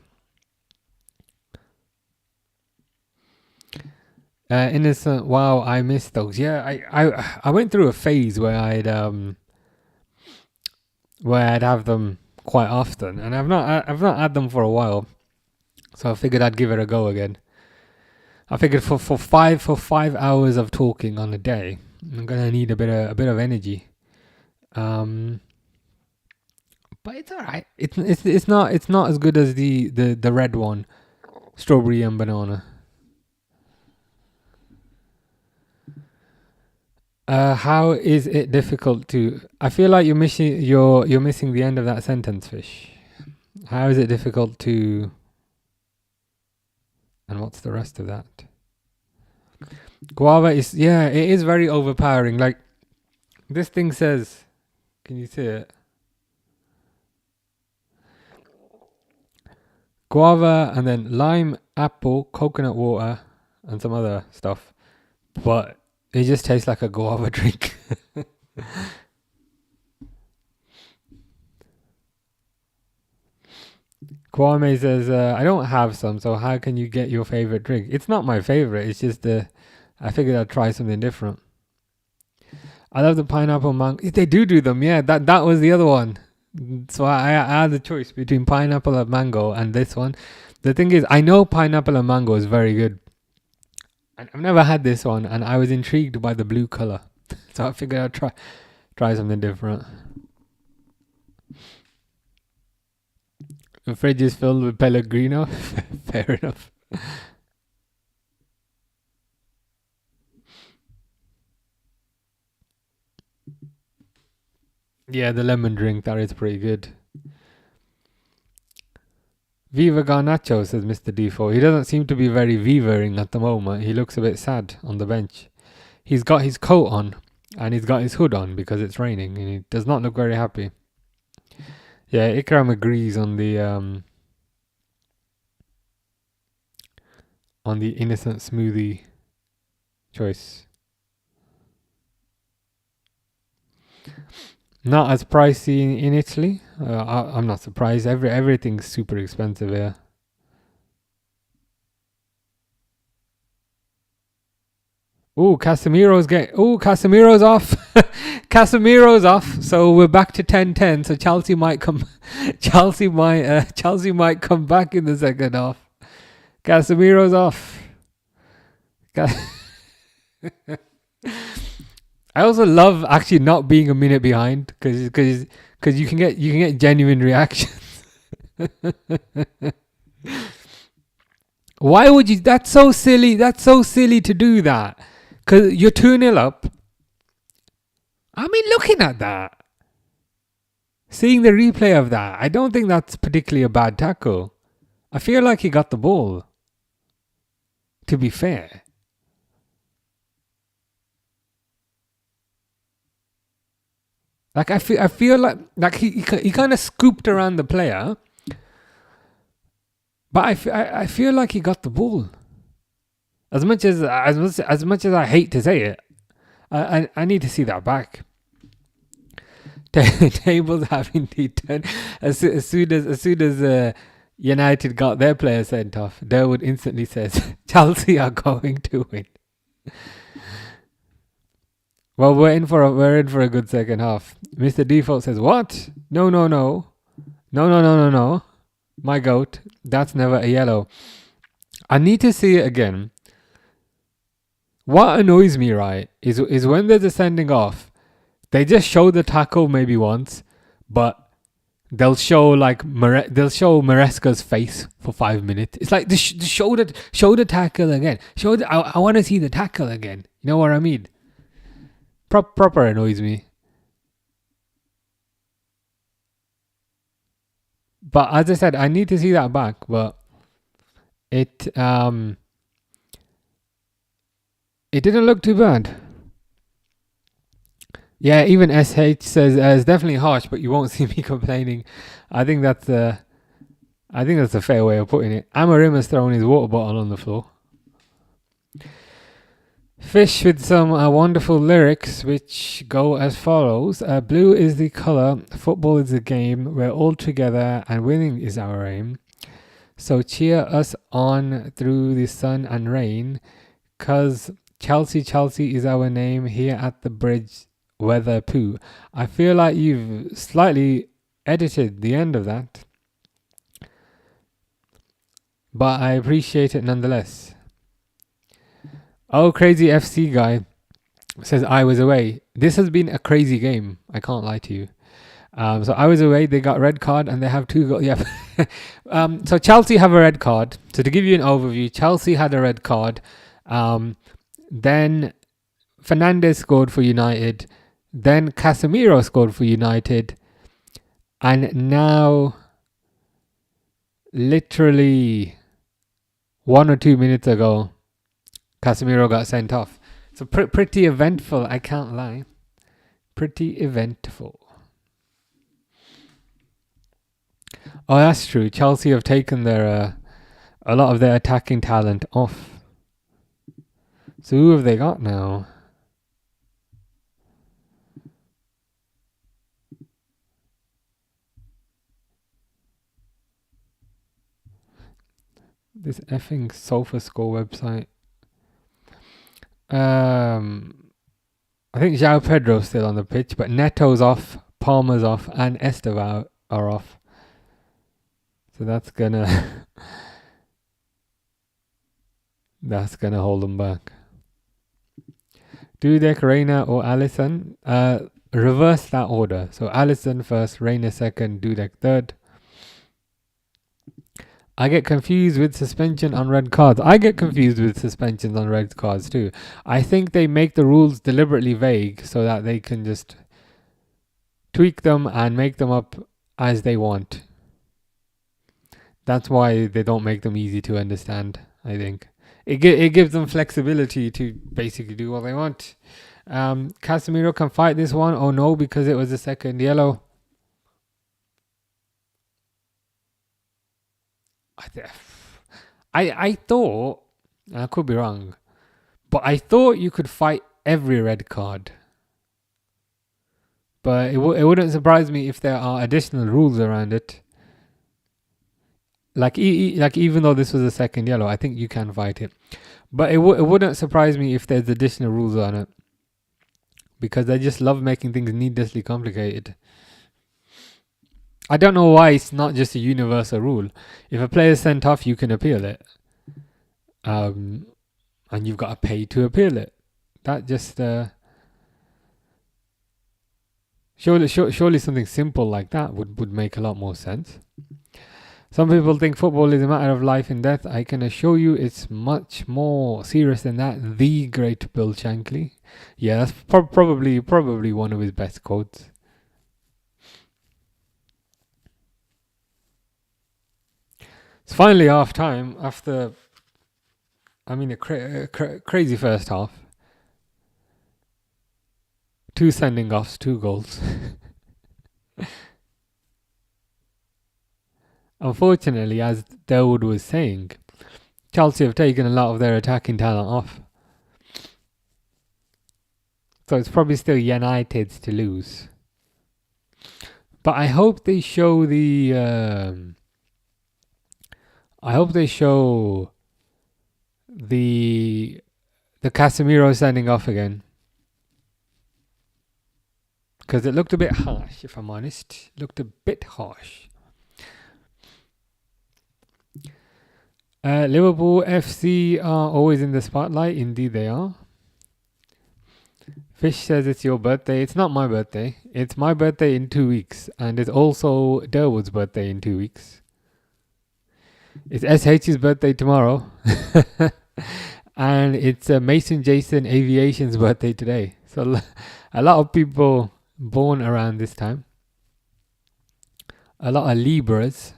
A: Innocent. Wow, I miss those. Yeah, I went through a phase where I'd have them quite often, and I've not had them for a while, so I figured I'd give it a go again. I figured for 5 hours of talking on a day, I'm gonna need a bit of energy. But it's alright. It's not as good as the red one, strawberry and banana. How is it difficult to? I feel like you're missing the end of that sentence, Fish. How is it difficult to? And what's the rest of that? Guava is it is very overpowering. Like this thing says, can you see it? Guava and then lime, apple, coconut water, and some other stuff. But It just tastes like a guava drink. Kwame says, I don't have some, so how can you get your favorite drink? It's not my favorite. It's just I figured I'd try something different. I love the pineapple mango. They do them, yeah. That was the other one. So I had the choice between pineapple and mango and this one. The thing is, I know pineapple and mango is very good. I've never had this one, and I was intrigued by the blue color, so I figured I'd try something different. The fridge is filled with Pellegrino. Fair enough. Yeah, the lemon drink, that is pretty good. Viva Garnacho, says Mr. Defoe. He doesn't seem to be very vivering at the moment. He looks a bit sad on the bench. He's got his coat on and he's got his hood on because it's raining, and he does not look very happy. Yeah, Ikram agrees on the innocent smoothie choice. Not as pricey in Italy. I'm not surprised. Everything's super expensive here. Casemiro's off. Casemiro's off. So we're back to 10-10. So Chelsea might come. Chelsea might come back in the second half. Casemiro's off. I also love actually not being a minute behind because you can get genuine reactions. Why would you? That's so silly. That's so silly to do that. Because you're 2-0 up. I mean, looking at that, seeing the replay of that, I don't think that's particularly a bad tackle. I feel like he got the ball, to be fair. Like I feel like he kind of scooped around the player, but I feel like he got the ball. As much as I hate to say it, I need to see that back. Tables have indeed turned. As soon as United got their player sent off, Derwood instantly says Chelsea are going to win. Well, we're in for a good second half. Mr. Default says, "What? No. My goat. That's never a yellow. I need to see it again." What annoys me, right, is when there's a sending off, they just show the tackle maybe once, but they'll show Maresca's face for 5 minutes. It's like show the tackle again. I want to see the tackle again. You know what I mean? Proper annoys me. But as I said, I need to see that back. But it didn't look too bad. Yeah, even SH says it's definitely harsh, but you won't see me complaining. I think that's a fair way of putting it. Amarim has thrown his water bottle on the floor. Fish with some wonderful lyrics which go as follows. Blue is the colour, football is the game, we're all together and winning is our aim. So cheer us on through the sun and rain, 'cause Chelsea is our name here at the bridge, weather poo. I feel like you've slightly edited the end of that, but I appreciate it nonetheless. Oh, crazy FC guy says I was away. This has been a crazy game. I can't lie to you. So I was away. They got red card and they have 2 goals. Yeah. So Chelsea have a red card. So to give you an overview, Chelsea had a red card. Then Fernandes scored for United. Then Casemiro scored for United. And now, literally 1 or 2 minutes ago, Casemiro got sent off. So pretty eventful, I can't lie. Pretty eventful. Oh, that's true. Chelsea have taken their a lot of their attacking talent off. So who have they got now? This effing SofaScore website. I think João Pedro's still on the pitch, but Neto's off, Palmer's off, and Estevao are off. So that's gonna that's gonna hold them back. Dudek, Reina, or Alisson? Reverse that order. So Alisson first, Reina second, Dudek third. I get confused with suspension on red cards. I get confused with suspensions on red cards too. I think they make the rules deliberately vague so that they can just tweak them and make them up as they want. That's why they don't make them easy to understand, I think. It gives them flexibility to basically do what they want. Casemiro can fight this one. Oh no, because it was a second yellow. I thought, I could be wrong, but I thought you could fight every red card. But it wouldn't surprise me if there are additional rules around it. Like even though this was a second yellow, I think you can fight it. But it wouldn't surprise me if there's additional rules on it. Because they just love making things needlessly complicated. I don't know why it's not just a universal rule. If a player's sent off, you can appeal it. And you've got to pay to appeal it. That just... Surely something simple like that would make a lot more sense. Some people think football is a matter of life and death. I can assure you it's much more serious than that. The great Bill Shankly. Yeah, that's probably one of his best quotes. It's finally half time after, a crazy first half. 2 sending offs, 2 goals. Unfortunately, as Dawood was saying, Chelsea have taken a lot of their attacking talent off. So it's probably still United's to lose. But I hope they show the... the Casemiro sending off again. Because it looked a bit harsh, if I'm honest. It looked a bit harsh. Liverpool FC are always in the spotlight. Indeed they are. Fish says it's your birthday. It's not my birthday. It's my birthday in 2 weeks. And it's also Derwood's birthday in 2 weeks. It's SH's birthday tomorrow. And it's Mason Jason Aviation's birthday today. So a lot of people born around this time. A lot of Libras.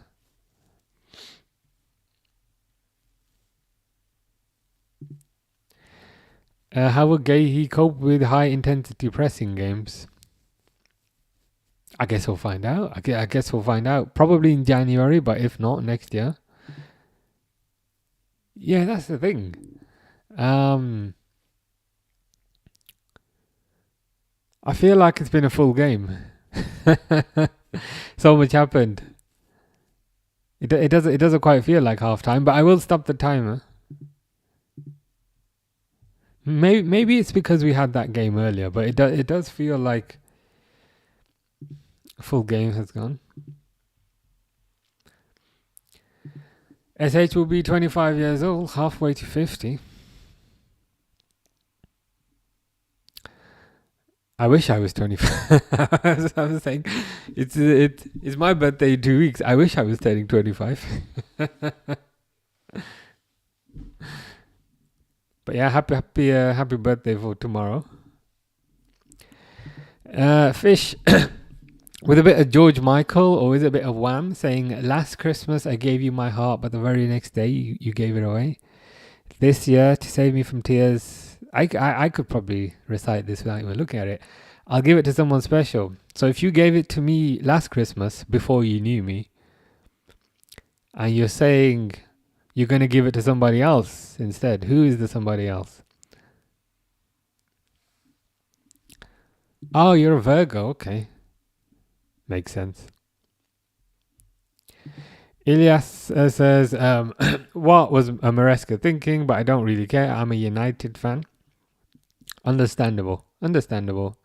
A: How would Gahey cope with high-intensity pressing games? I guess we'll find out. I guess we'll find out. Probably in January, but if not, next year. Yeah, that's the thing. I feel like it's been a full game. So much happened. It doesn't quite feel like half time, but I will stop the timer. Maybe it's because we had that game earlier, but it does feel like a full game has gone. SH will be 25 years old, halfway to 50. I wish I was 25. I was saying, it's my birthday in 2 weeks. I wish I was turning 25. But yeah, happy birthday for tomorrow. Fish with a bit of George Michael, or is it a bit of Wham, saying, last Christmas I gave you my heart, but the very next day you gave it away. This year, to save me from tears, I could probably recite this without even looking at it. I'll give it to someone special. So if you gave it to me last Christmas before you knew me, and you're saying you're going to give it to somebody else instead, who is the somebody else? Oh, you're a Virgo. Okay. Makes sense. Elias says, what was Maresca thinking? But I don't really care. I'm a United fan. Understandable. Understandable.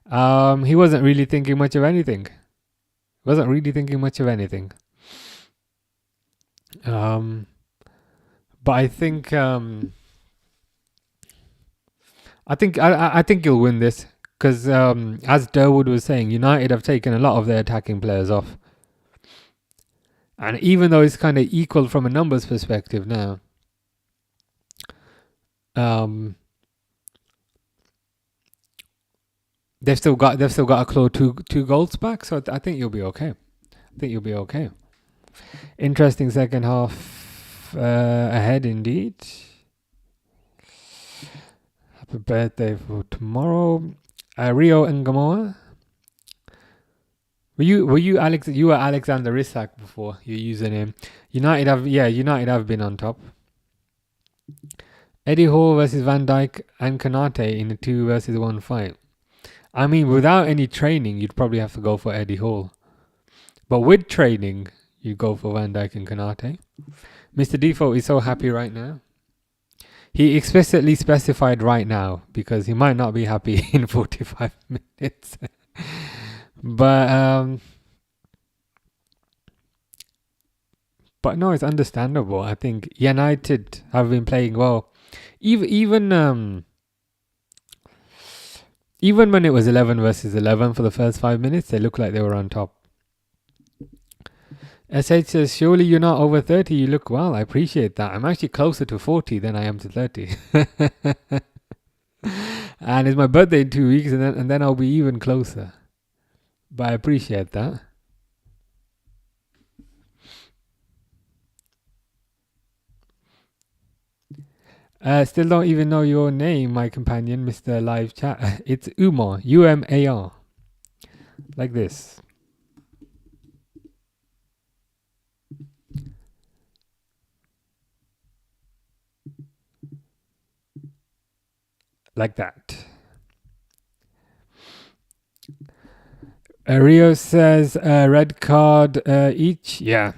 A: He wasn't really thinking much of anything. Wasn't really thinking much of anything. But I think I think you'll win this because as Durwood was saying, United have taken a lot of their attacking players off, and even though it's kind of equal from a numbers perspective now, they've still got to claw two goals back. So I think you'll be okay. I think you'll be okay. Interesting second half ahead indeed. Happy birthday for tomorrow, Rio and Gamoa. Were you Alex? You were Alexander Isak before your username. United have been on top. Eddie Hall versus Van Dijk and Kanate in a 2-1 fight. I mean, without any training, you'd probably have to go for Eddie Hall. But with training, you go for Van Dijk and Kanate. Mr. Default is so happy right now. He explicitly specified right now because he might not be happy in 45 minutes. But no, it's understandable. I think United have been playing well. Even when it was 11 versus 11 for the first 5 minutes, they looked like they were on top. SH says, surely you're not over 30. You look well. I appreciate that. I'm actually closer to 40 than I am to 30. And it's my birthday in 2 weeks, and then I'll be even closer. But I appreciate that. Still don't even know your name, my companion, Mr. Live Chat. It's Umar, UMAR. Like this. Like that. Rio says red card each. Yeah.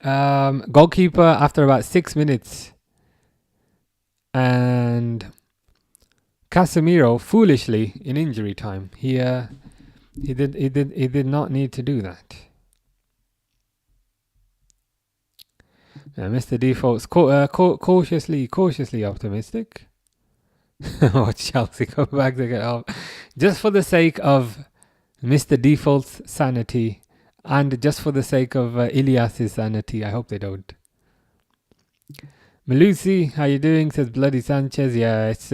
A: Goalkeeper after about 6 minutes. And Casemiro foolishly in injury time. He did not need to do that. Mr. Default's cautiously optimistic. Watch Chelsea come back to get up. Just for the sake of Mr. Default's sanity and just for the sake of Ilias's sanity, I hope they don't. Malusi, how you doing? Says Bloody Sanchez. Yeah, it's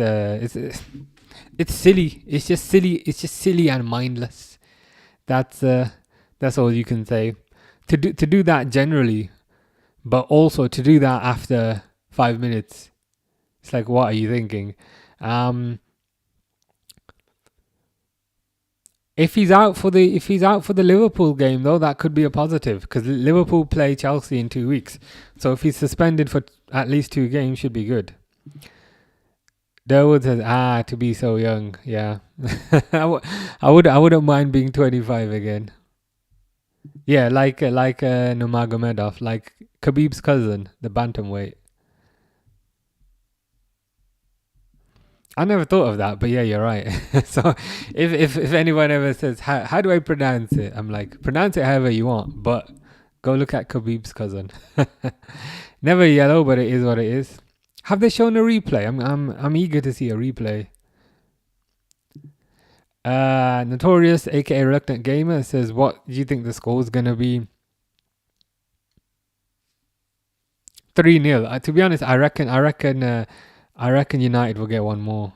A: silly. It's just silly. It's just silly and mindless. That's all you can say. To do that generally, but also to do that after 5 minutes, it's like, what are you thinking? If he's out for the Liverpool game though, that could be a positive because Liverpool play Chelsea in 2 weeks. So if he's suspended for at least 2 games, should be good. Durwood says, to be so young, yeah. I wouldn't mind being 25 again. Yeah, like Nurmagomedov, like Khabib's cousin, the bantamweight. I never thought of that, but yeah, you're right. So if anyone ever says, how do I pronounce it? I'm like, pronounce it however you want, but go look at Khabib's cousin. Never yellow, but it is what it is. Have they shown a replay? I'm eager to see a replay. Notorious, aka Reluctant Gamer, says, what do you think the score is gonna be? 3-0. To be honest, I reckon United will get one more.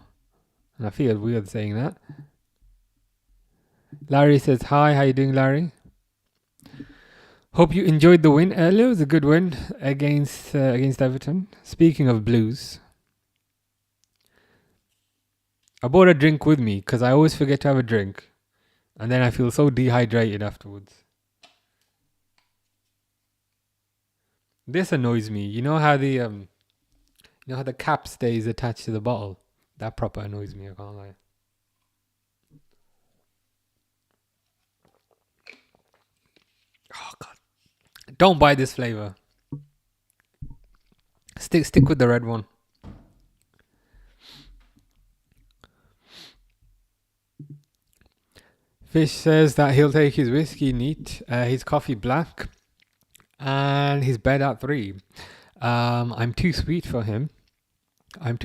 A: And I feel weird saying that. Larry says, hi, how you doing, Larry? Hope you enjoyed the win earlier. It was a good win against Everton. Speaking of Blues, I bought a drink with me because I always forget to have a drink. And then I feel so dehydrated afterwards. This annoys me. You know how the cap stays attached to the bottle? That proper annoys me, I can't lie. Oh, God. Don't buy this flavor. Stick with the red one. Fish says that he'll take his whiskey neat, his coffee black, and his bed at 3. I'm too sweet for him. I'm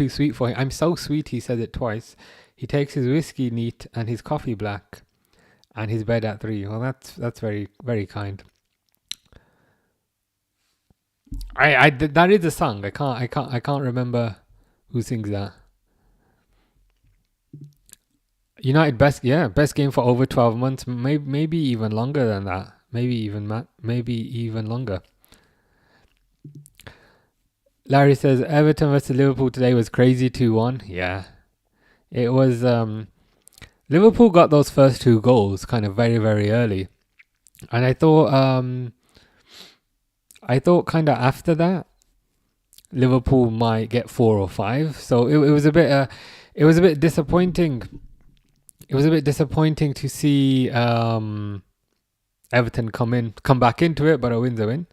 A: so sweet, he says it twice. He takes his whiskey neat and his coffee black, and his bed at 3. Well, that's very, very kind. That is a song. I can't remember who sings that. United best game for over 12 months, maybe even longer than that. Maybe even longer. Larry says Everton versus Liverpool today was crazy 2-1. Yeah. It was Liverpool got those first 2 goals kind of very, very early. And I thought kind of after that Liverpool might get 4 or 5. So it was a bit disappointing. It was a bit disappointing to see Everton come back into it, but a win's a win.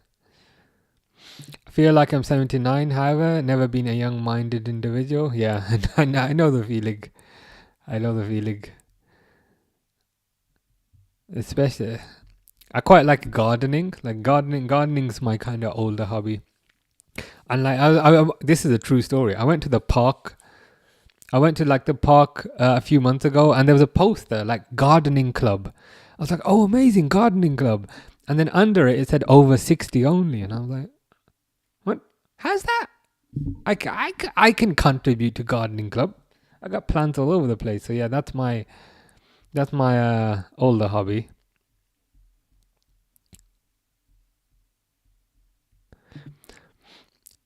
A: I feel like I'm 79, however, never been a young-minded individual. Yeah, I know the feeling. Especially, I quite like gardening. Gardening's my kind of older hobby. And this is a true story. I went to the park a few months ago, and there was a poster like gardening club. I was like, oh, amazing, gardening club. And then under it said over 60 only. And I was like, what? How's that? I can contribute to gardening club. I got plants all over the place. So yeah, that's my older hobby.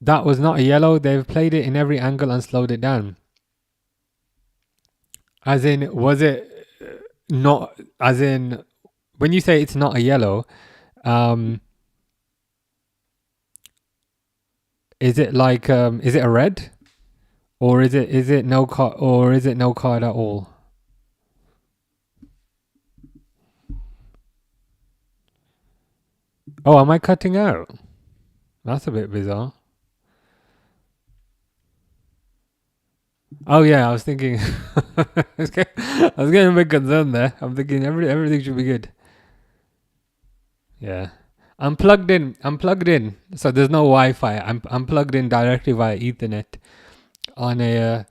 A: That was not a yellow. They've played it in every angle and slowed it down. As in, was it not? As in, when you say it's not a yellow, is it like is it a red, or is it no card, or is it no card at all? Oh, am I cutting out? That's a bit bizarre. Oh yeah, I was thinking. I was getting a bit concerned there. I'm thinking everything should be good. Yeah, I'm plugged in. So there's no Wi-Fi. I'm plugged in directly via Ethernet on a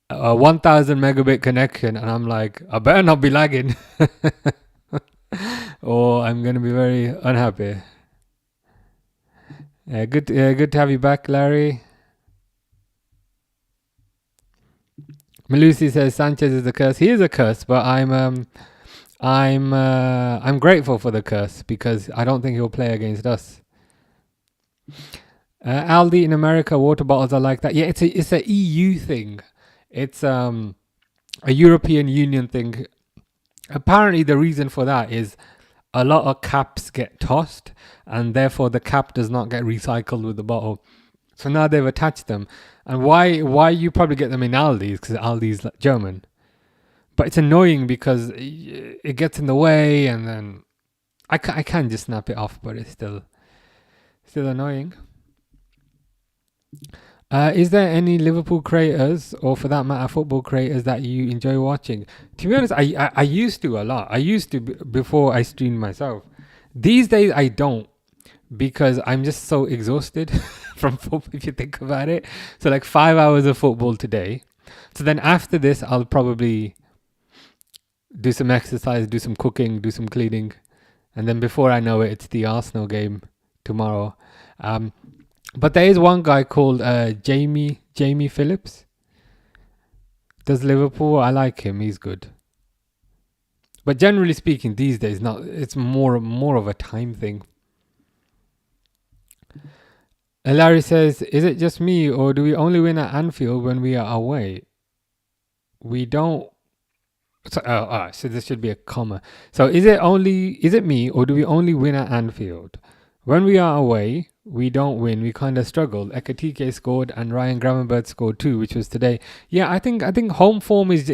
A: 1,000 megabit connection, and I'm like, I better not be lagging, or I'm gonna be very unhappy. Good to have you back, Larry. Malusi says Sanchez is a curse. He is a curse, but I'm grateful for the curse because I don't think he'll play against us. Aldi in America, water bottles are like that. Yeah, it's a EU thing. It's a European Union thing. Apparently, the reason for that is a lot of caps get tossed, and therefore the cap does not get recycled with the bottle. So now they've attached them. And why you probably get them in Aldi's, because Aldi's like German. But it's annoying because it gets in the way, and then I can just snap it off, but it's still annoying. Is there any Liverpool creators, or for that matter, football creators that you enjoy watching? To be honest, I used to a lot. I used to before I streamed myself. These days I don't, because I'm just so exhausted from football, if you think about it. So like 5 hours of football today. So then after this, I'll probably do some exercise, do some cooking, do some cleaning. And then before I know it, it's the Arsenal game tomorrow. But there is one guy called Jamie Phillips. Does Liverpool? I like him. He's good. But generally speaking, these days, it's more of a time thing. Larry says, is it just me, or do we only win at Anfield when we are away? We don't. So this should be a comma. So is it me, or do we only win at Anfield? When we are away, we don't win. We kind of struggled. Ekatike scored and Ryan Gravenberch scored 2, which was today. Yeah, I think home form is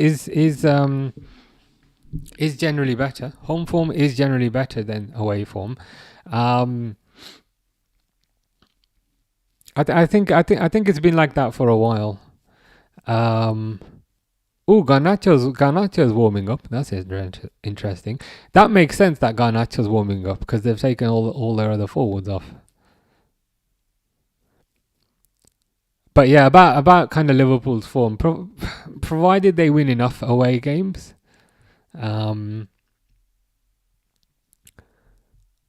A: generally better. Home form is generally better than away form. I think it's been like that for a while. Um, Garnacho's warming up. That's interesting. That makes sense that Garnacho's warming up because they've taken all their other forwards off. But yeah, about kind of Liverpool's form, provided they win enough away games, um,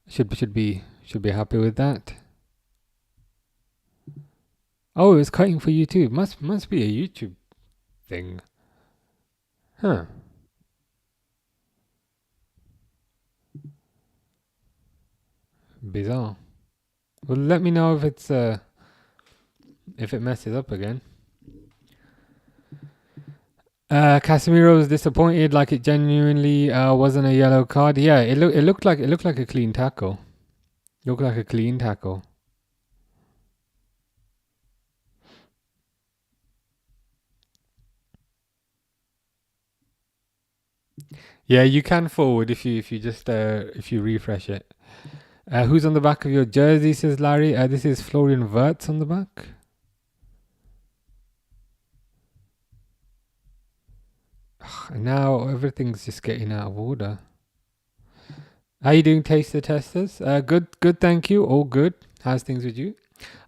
A: should be happy with that. Oh, it's cutting for you too. Must be a YouTube thing, huh? Bizarre. Well, let me know if it messes up again. Casemiro was disappointed, like it genuinely wasn't a yellow card. Yeah, it looked like a clean tackle. Looked like a clean tackle. Yeah, you can forward if you refresh it. Who's on the back of your jersey? Says Larry. This is Florian Wirtz on the back. Now everything's just getting out of order. How you doing, taster testers? Good, thank you. All good. How's things with you?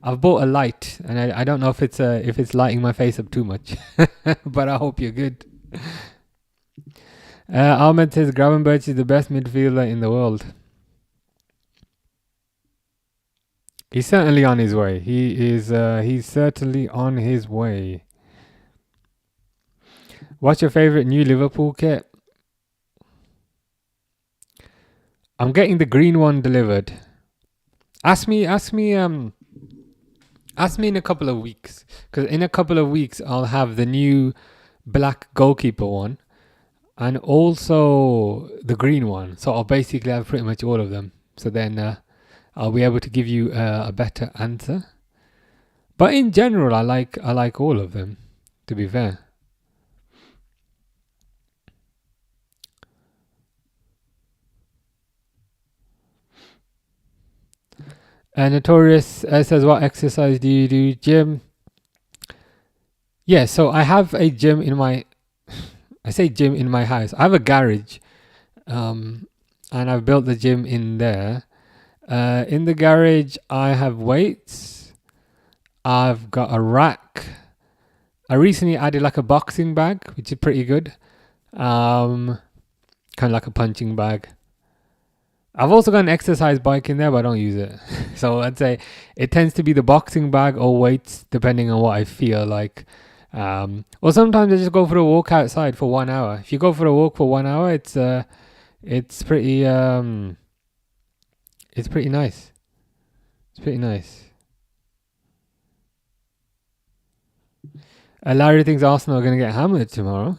A: I've bought a light, and I don't know if it's lighting my face up too much, but I hope you're good. Ahmed says Gravenberch is the best midfielder in the world. He's certainly on his way. He's certainly on his way. What's your favorite new Liverpool kit? I'm getting the green one delivered. Ask me in a couple of weeks, because in a couple of weeks I'll have the new black goalkeeper one and also the green one. So I'll basically have pretty much all of them. So then I'll be able to give you a better answer. But in general, I like all of them, to be fair. Notorious says, what exercise do you do? Gym. Yeah, so I have a gym in my... I say gym in my house. I have a garage. And I've built the gym in there. In the garage, I have weights. I've got a rack. I recently added like a boxing bag, which is pretty good. Kind of like a punching bag. I've also got an exercise bike in there, but I don't use it. So I'd say it tends to be the boxing bag or weights, depending on what I feel like. Or sometimes I just go for a walk outside for 1 hour. If you go for a walk for 1 hour, it's pretty nice. It's pretty nice. Larry thinks Arsenal are going to get hammered tomorrow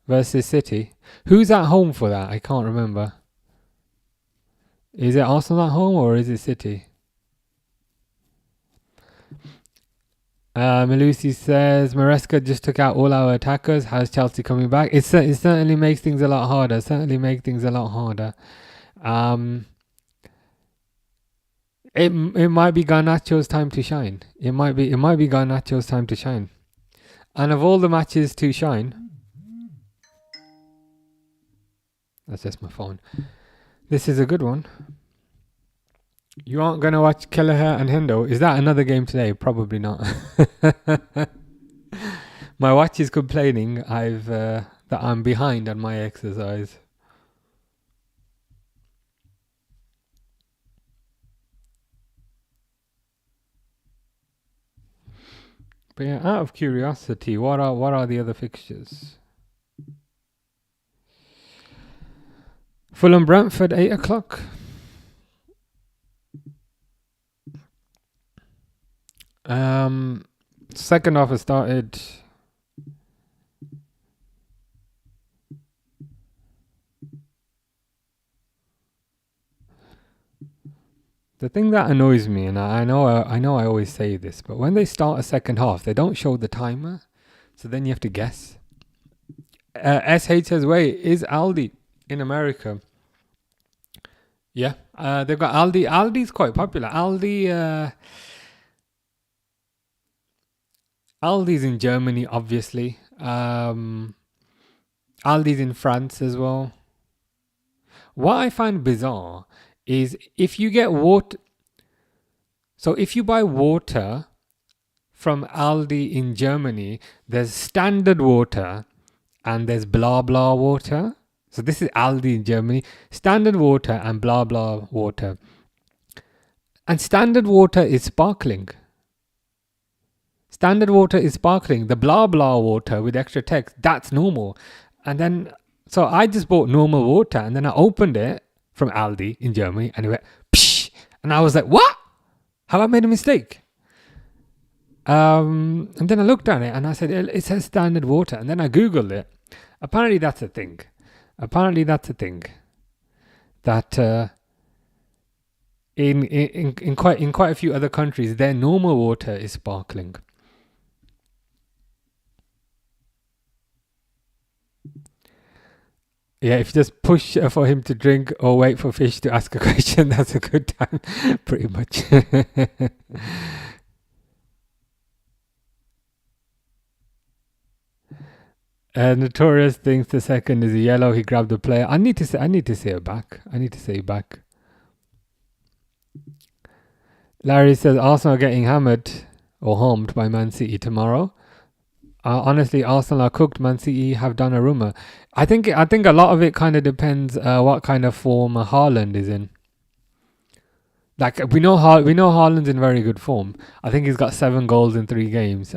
A: versus City. Who's at home for that? I can't remember. Is it Arsenal at home or is it City? Malusi says Maresca just took out all our attackers. How's Chelsea coming back? It certainly makes things a lot harder. It might be Garnacho's time to shine. It might be Garnacho's time to shine. And of all the matches to shine, that's just my phone. This is a good one. You aren't going to watch Kelleher and Hendo? Is that another game today? Probably not. My watch is complaining that I'm behind on my exercise. But yeah, out of curiosity, what are the other fixtures? Fulham Brentford 8 o'clock. Second half has started. The thing that annoys me, and I know I always say this, but when they start a second half, they don't show the timer, so then you have to guess. SH says, wait, is Aldi in America? Yeah, they've got Aldi. Aldi's quite popular. Aldi, Aldi's in Germany, obviously. Aldi's in France as well. What I find bizarre is if you get water. So if you buy water from Aldi in Germany, there's standard water and there's blah blah water. So this is Aldi in Germany, standard water and blah blah water. And standard water is sparkling. Standard water is sparkling. The blah blah water with extra text, that's normal. And then, so I just bought normal water and then I opened it from Aldi in Germany and it went, psh! And I was like, what? Have I made a mistake? And then I looked at it and I said, it says standard water. And then I Googled it. Apparently that's a thing. That in quite a few other countries, their normal water is sparkling. Yeah, if you just push for him to drink or wait for fish to ask a question, that's a good time, pretty much. Notorious thinks the second is a yellow. He grabbed the player. I need to say it back. Larry says Arsenal are getting hammered or homed by Man City tomorrow. Honestly, Arsenal are cooked. Man City have Donnarumma. I think a lot of it kind of depends what kind of form Haaland is in. Like we know Haaland's in very good form. I think he's got 7 goals in 3 games.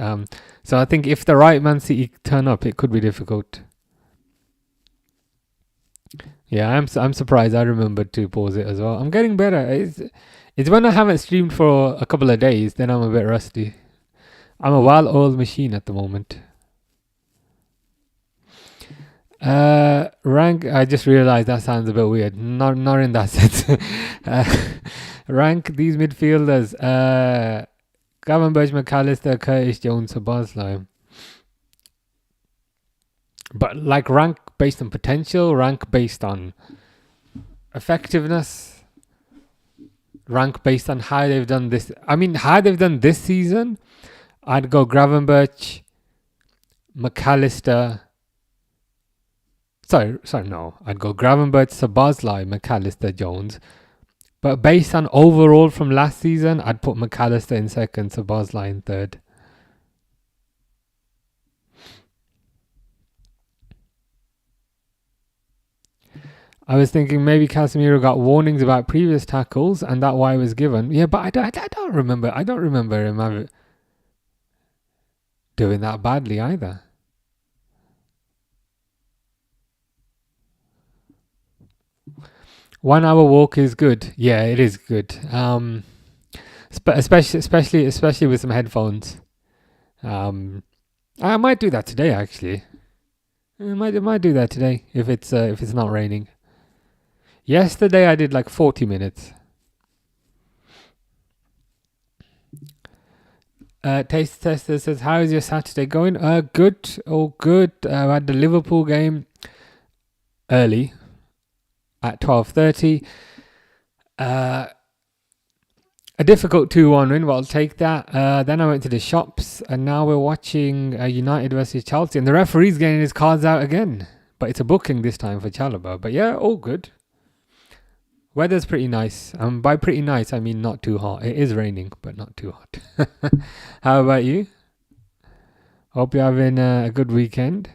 A: So I think if the right Man City turn up, it could be difficult. Yeah, I'm surprised. I remembered to pause it as well. I'm getting better. It's when I haven't streamed for a couple of days, then I'm a bit rusty. I'm a well-oiled machine at the moment. Rank. I just realized that sounds a bit weird. Not in that sense. Rank these midfielders. Gravenberch, McAllister, Curtis Jones, Szoboszlai. But like rank based on potential, rank based on effectiveness, rank based on how they've done this. I mean, how they've done this season, I'd go Gravenberch, McAllister. Sorry, no. I'd go Gravenberch, Szoboszlai, McAllister, Jones. But based on overall from last season, I'd put McAllister in second, Szoboszlai in third. I was thinking maybe Casemiro got warnings about previous tackles and that why it was given. Yeah, but I don't remember. I don't remember him doing that badly either. One hour walk is good. Yeah, it is good. Especially with some headphones. I might do that today actually. I might do that today if it's not raining. Yesterday I did like 40 minutes. Taste Tester says, how is your Saturday going? Good. Oh, good. I had the Liverpool game early at 12:30. A difficult 2-1 win, but I'll take that. Then I went to the shops, and now we're watching United versus Chelsea. And the referee's getting his cards out again. But it's a booking this time for Chalobah. But yeah, all good. Weather's pretty nice. By pretty nice, I mean not too hot. It is raining, but not too hot. How about you? Hope you're having a good weekend.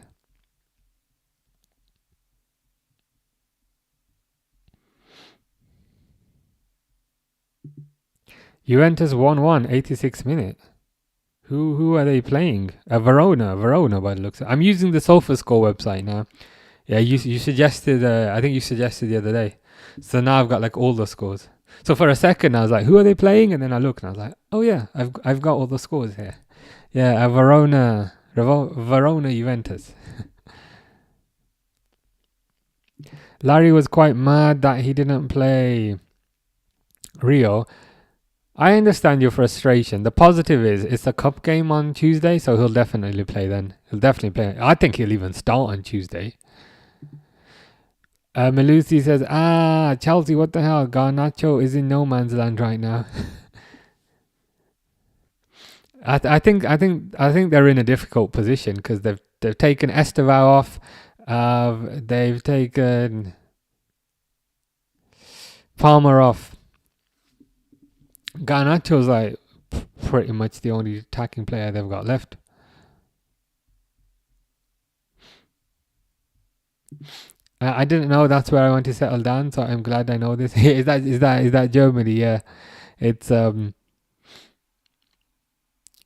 A: Juventus 1-1, 86th minute. Who are they playing? Verona by the looks of it. I'm using the SofaScore website now. Yeah, you suggested, I think you suggested the other day. So now I've got like all the scores. So for a second I was like, who are they playing? And then I looked and I was like, oh yeah, I've got all the scores here. Yeah, Verona Juventus. Larry was quite mad that he didn't play Rio. I understand your frustration. The positive is it's a cup game on Tuesday, so he'll definitely play then. I think he'll even start on Tuesday. Malusi says, Chelsea, what the hell? Garnacho is in no man's land right now. I think they're in a difficult position because they've taken Estevao off. They've taken Palmer off. Garnacho's like pretty much the only attacking player they've got left. I didn't know that's where I want to settle down, so I'm glad I know this. Is that Germany? Yeah, it's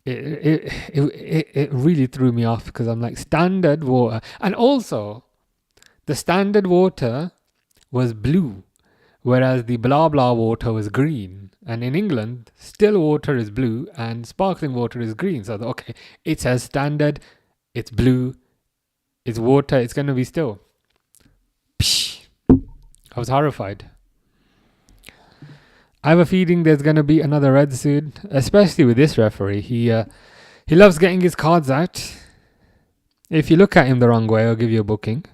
A: it really threw me off because I'm like standard water, and also the standard water was blue, whereas the blah blah water was green. And in England, still water is blue and sparkling water is green. So okay, it says standard, it's blue, it's water, it's gonna be still. Psh, I was horrified. I have a feeling there's gonna be another red soon, especially with this referee. He loves getting his cards out. If you look at him the wrong way, I'll give you a booking.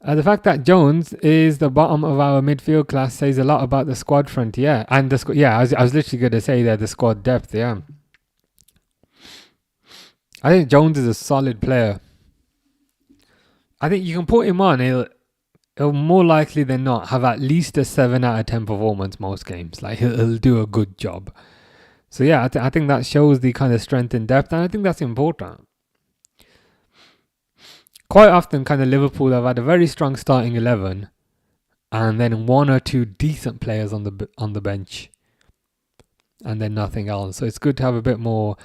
A: The fact that Jones is the bottom of our midfield class says a lot about the squad front, yeah. And the I was literally going to say that the squad depth, yeah. I think Jones is a solid player. I think you can put him on, he'll more likely than not have at least a 7 out of 10 performance most games. Like he'll do a good job. So yeah, I think that shows the kind of strength and depth, and I think that's important. Quite often, kind of Liverpool have had a very strong starting 11, and then one or two decent players on the bench, and then nothing else. So it's good to have a bit more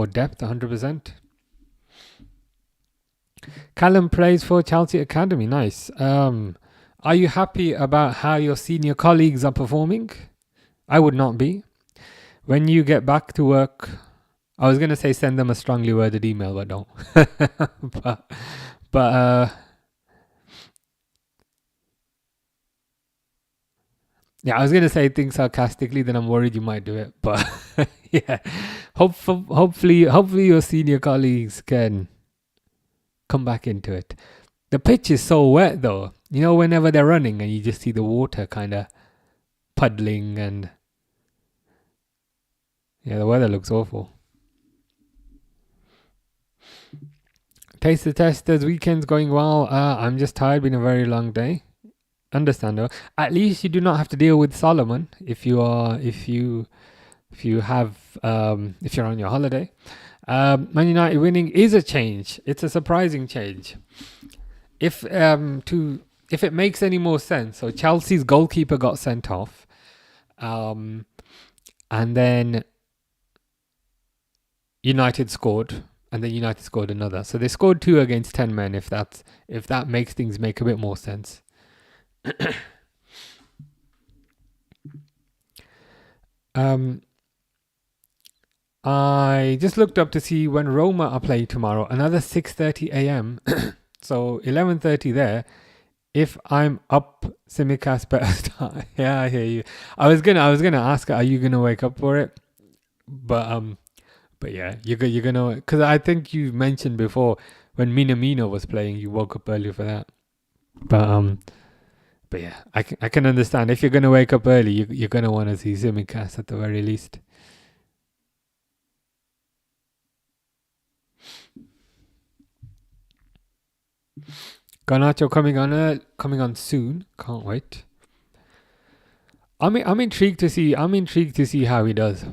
A: depth. 100%. Callum plays for Chelsea Academy. Nice. Are you happy about how your senior colleagues are performing? I would not be. When you get back to work, I was going to say send them a strongly worded email, but don't. but yeah, I was going to say things sarcastically, then I'm worried you might do it. But yeah, hopefully your senior colleagues can come back into it. The pitch is so wet though. You know, whenever they're running and you just see the water kind of puddling, and yeah, the weather looks awful. Taste the testers, weekend's going well. I'm just tired, been a very long day. Understandable. At least you do not have to deal with Solomon if you're on your holiday. Man United winning is a change. It's a surprising change. If it makes any more sense, so Chelsea's goalkeeper got sent off, and then United scored, and then United scored another. So they scored 2 against 10 men. If that makes things make a bit more sense. I just looked up to see when Roma are playing tomorrow. Another 6:30 a.m. So 11:30 there. If I'm up, Simicast better start. Yeah, I hear you. I was gonna ask, are you gonna wake up for it? But yeah, you're gonna, because I think you mentioned before when Minamino was playing, you woke up early for that. But yeah, I can understand if you're gonna wake up early, you're gonna want to see Simicast at the very least. Garnacho coming on soon. Can't wait. I'm intrigued to see how he does.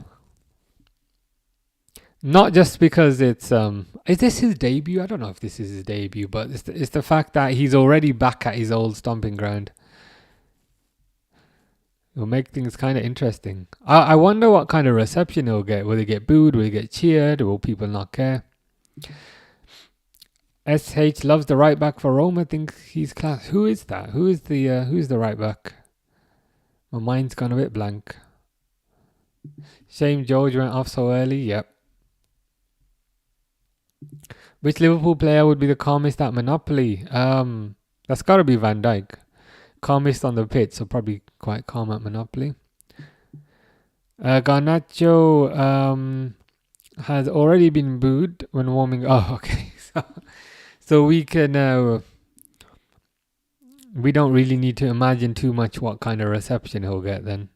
A: Not just because it's is this his debut? I don't know if this is his debut, but it's the fact that he's already back at his old stomping ground. It'll make things kind of interesting. I wonder what kind of reception he'll get. Will he get booed? Will he get cheered? Will people not care? SH loves the right back for Roma. Thinks he's class. Who is that? Who's the right back? My mind's gone a bit blank. Shame George went off so early. Yep. Which Liverpool player would be the calmest at Monopoly? That's got to be Van Dijk. Calmest on the pitch, so probably quite calm at Monopoly. Garnacho has already been booed when warming. Oh, okay. So we can We don't really need to imagine too much what kind of reception he'll get then.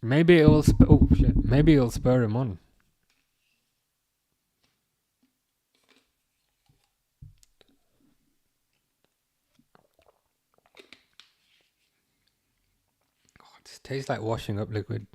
A: Maybe it'll maybe it'll spur him on. It tastes like washing up liquid.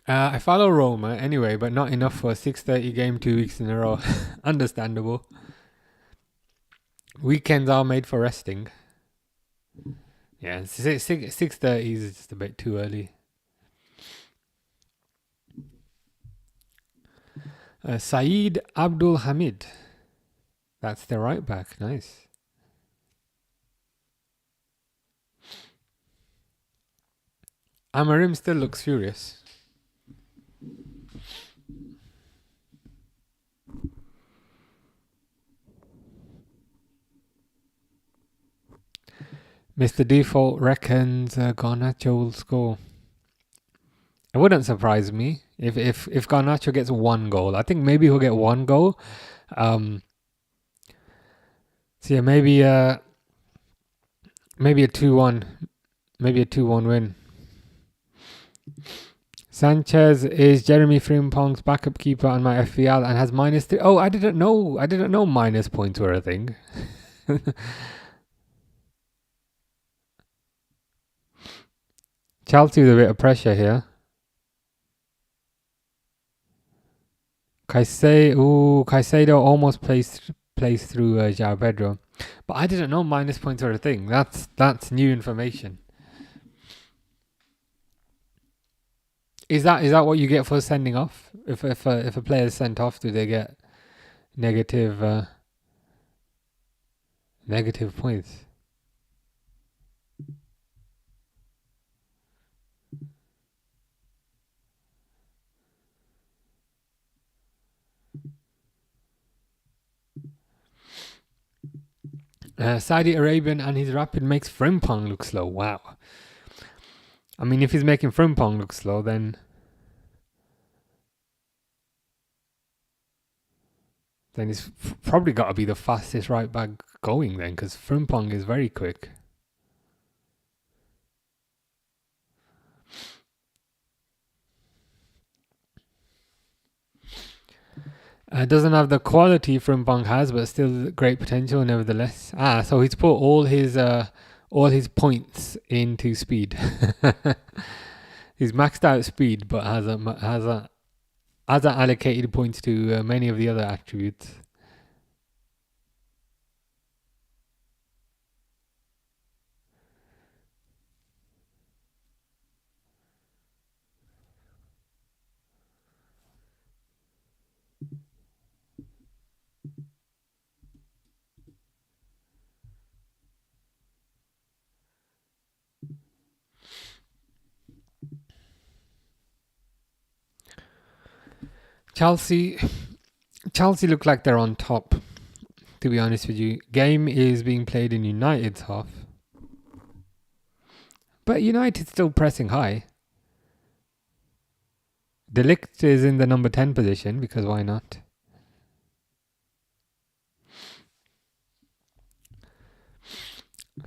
A: I follow Roma anyway, but not enough for a 6:30 game 2 weeks in a row. Understandable. Weekends are made for resting. Yeah, 6:30 is just a bit too early. Saeed Abdul Hamid. That's the right back. Nice. Amarim still looks furious. Mr. Default reckons Garnacho will score. It wouldn't surprise me if Garnacho gets one goal. I think maybe he'll get one goal. So yeah, maybe a 2-1, maybe a 2-1 win. Sanchez is Jeremy Frimpong's backup keeper on my FPL and has -3. Oh, I didn't know minus points were a thing. Chelsea with a bit of pressure here. Caicedo almost plays through João Pedro, but I didn't know minus points were a thing. That's new information. Is that what you get for sending off? If a player is sent off, do they get negative points? Saudi Arabian and his rapid makes Frimpong look slow. Wow. I mean, if he's making Frimpong look slow, then he's probably got to be the fastest right back going then, because Frimpong is very quick. Doesn't have the quality Frimpong has, but still great potential nevertheless. So he's put all his points into speed. He's maxed out speed, but hasn't allocated points to many of the other attributes. Chelsea look like they're on top, to be honest with you. Game is being played in United's half, but United's still pressing high. De Ligt is in the number 10 position, because why not?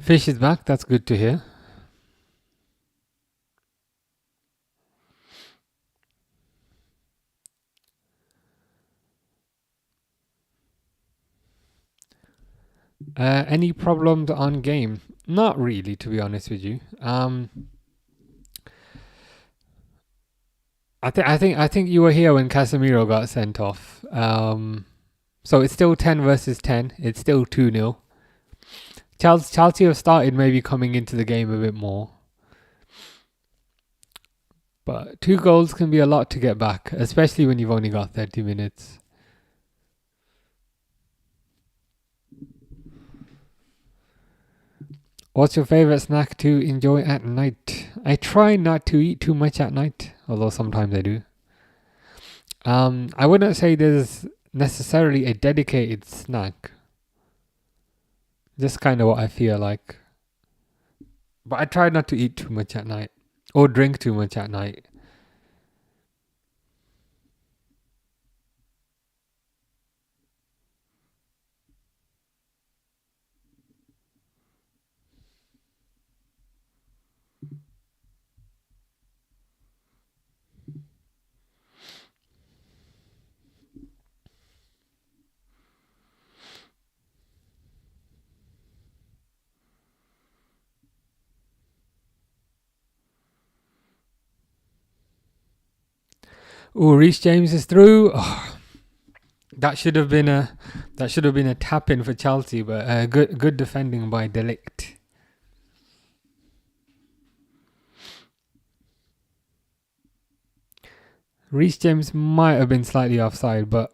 A: Fish is back, that's good to hear. Any problems on game? Not really, to be honest with you. I think you were here when Casemiro got sent off. So it's still 10 versus 10. It's still 2-0. Chelsea have started maybe coming into the game a bit more. But 2 goals can be a lot to get back, especially when you've only got 30 minutes. What's your favourite snack to enjoy at night? I try not to eat too much at night, although sometimes I do. I wouldn't say there's necessarily a dedicated snack. Just kind of what I feel like. But I try not to eat too much at night or drink too much at night. Oh, Reece James is through. Oh, that should have been a tap in for Chelsea, but good defending by Delict. Reece James might have been slightly offside, but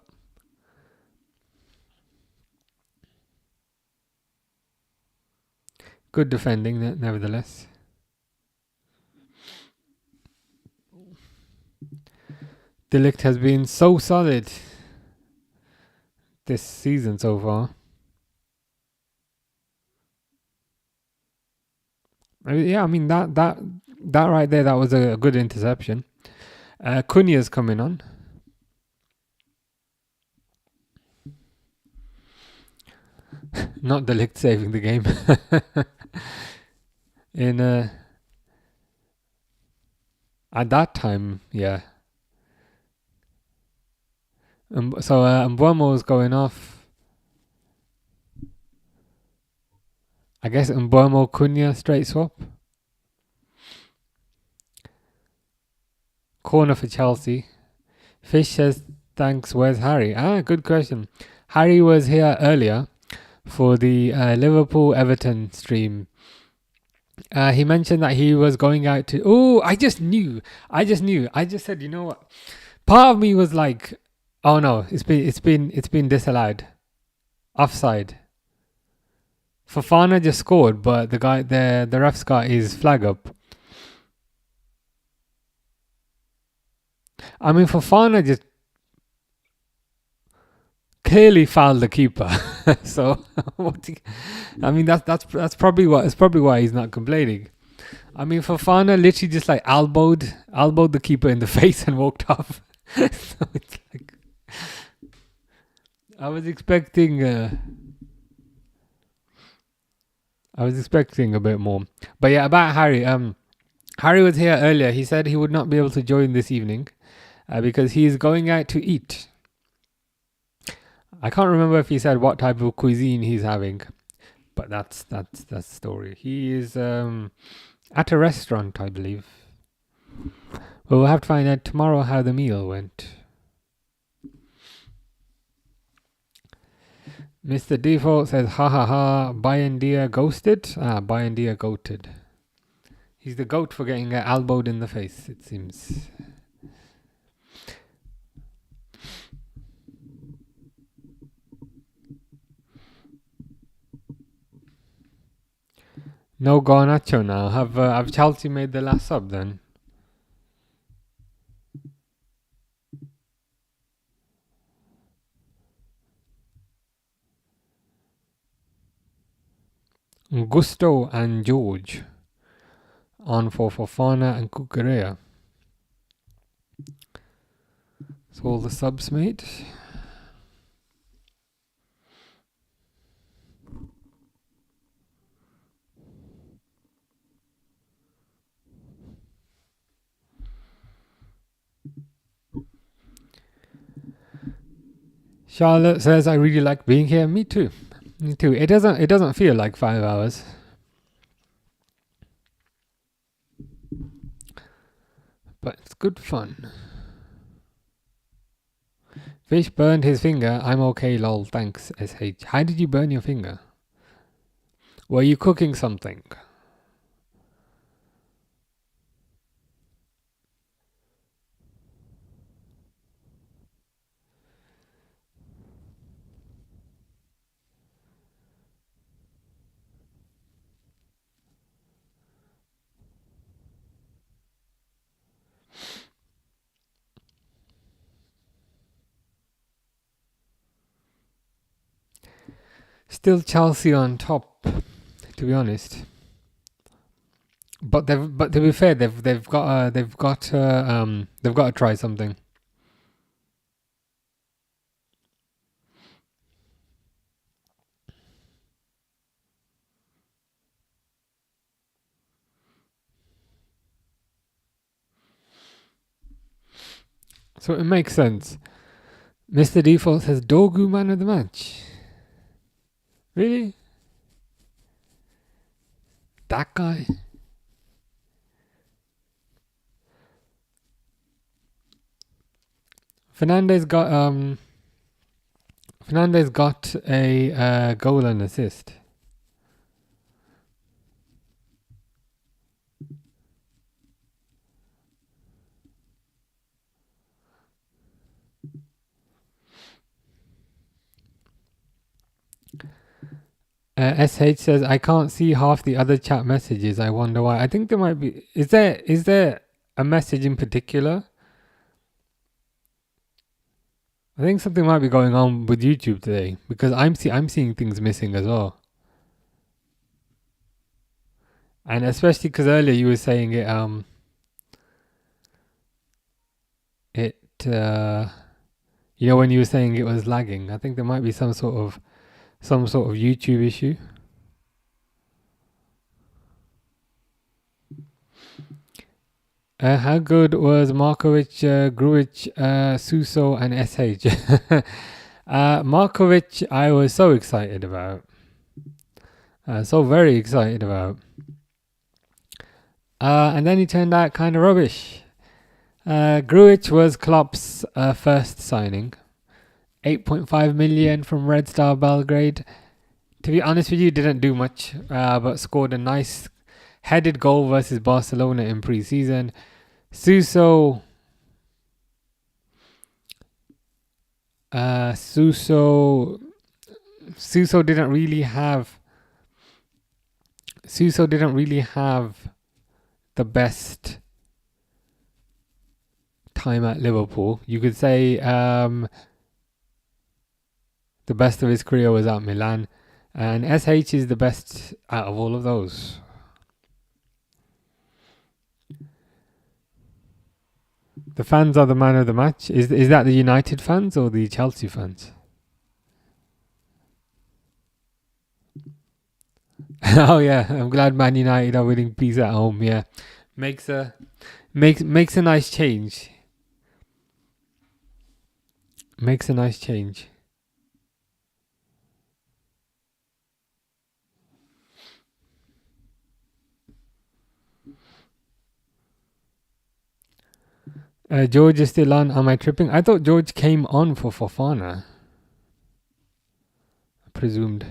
A: good defending nevertheless. Delict has been so solid this season so far. Yeah, I mean that right there, that was a good interception. Cunha's coming on. Not Delict saving the game. In At that time, yeah. So Mbuemo's going off. I guess Mbuemo Cunha straight swap. Corner for Chelsea. Fish says, thanks, where's Harry? Good question. Harry was here earlier for the Liverpool Everton stream. He mentioned that he was going out to. Oh, I just knew. I just said, you know what? Part of me was like, oh no, it's been disallowed, offside. Fofana just scored, but the ref's got his flag up. I mean, Fofana just clearly fouled the keeper. So, I mean, that's probably why he's not complaining. I mean, Fofana literally just like elbowed the keeper in the face and walked off. So it's like I was expecting a bit more. But yeah, about Harry. Harry was here earlier. He said he would not be able to join this evening because he is going out to eat. I can't remember if he said what type of cuisine he's having, but that's the story. He is at a restaurant, I believe. But we'll have to find out tomorrow how the meal went. Mr. Default says, ha ha ha, Bayendia ghosted? Bayendia goated. He's the goat for getting elbowed in the face, it seems. No Garnacho now. Have Chelsea made the last sub then? Gusto and George on for Fofana and Kukurea. So all the subs, mate. Charlotte says, I really like being here. Me too. Me too. It doesn't feel like 5 hours. But it's good fun. Fish burned his finger. I'm okay, lol. Thanks, SH. How did you burn your finger? Were you cooking something? Still Chelsea on top, to be honest. But to be fair, they've got to try something. So it makes sense. Mr. Default says Dogu man of the match. Really? That guy? Fernandez got a goal and assist. SH says I can't see half the other chat messages. I wonder why. I think there might be. Is there a message in particular? I think something might be going on with YouTube today because I'm seeing things missing as well. And especially because earlier you were saying it when you were saying it was lagging. I think there might be some sort of YouTube issue. How good was Markovic, Grujic, Suso, and SH? Markovic, I was so excited about. So very excited about. And then he turned out kind of rubbish. Grujic was Klopp's first signing. 8.5 million from Red Star Belgrade. To be honest with you, didn't do much, but scored a nice headed goal versus Barcelona in pre-season. Suso didn't really have the best time at Liverpool. You could say the best of his career was at Milan, and SH is the best out of all of those. The fans are the man of the match. Is that the United fans or the Chelsea fans? Oh yeah, I'm glad Man United are winning peace at home. Yeah, makes a nice change. Makes a nice change. George is still on. Am I tripping? I thought George came on for Fofana. Presumed.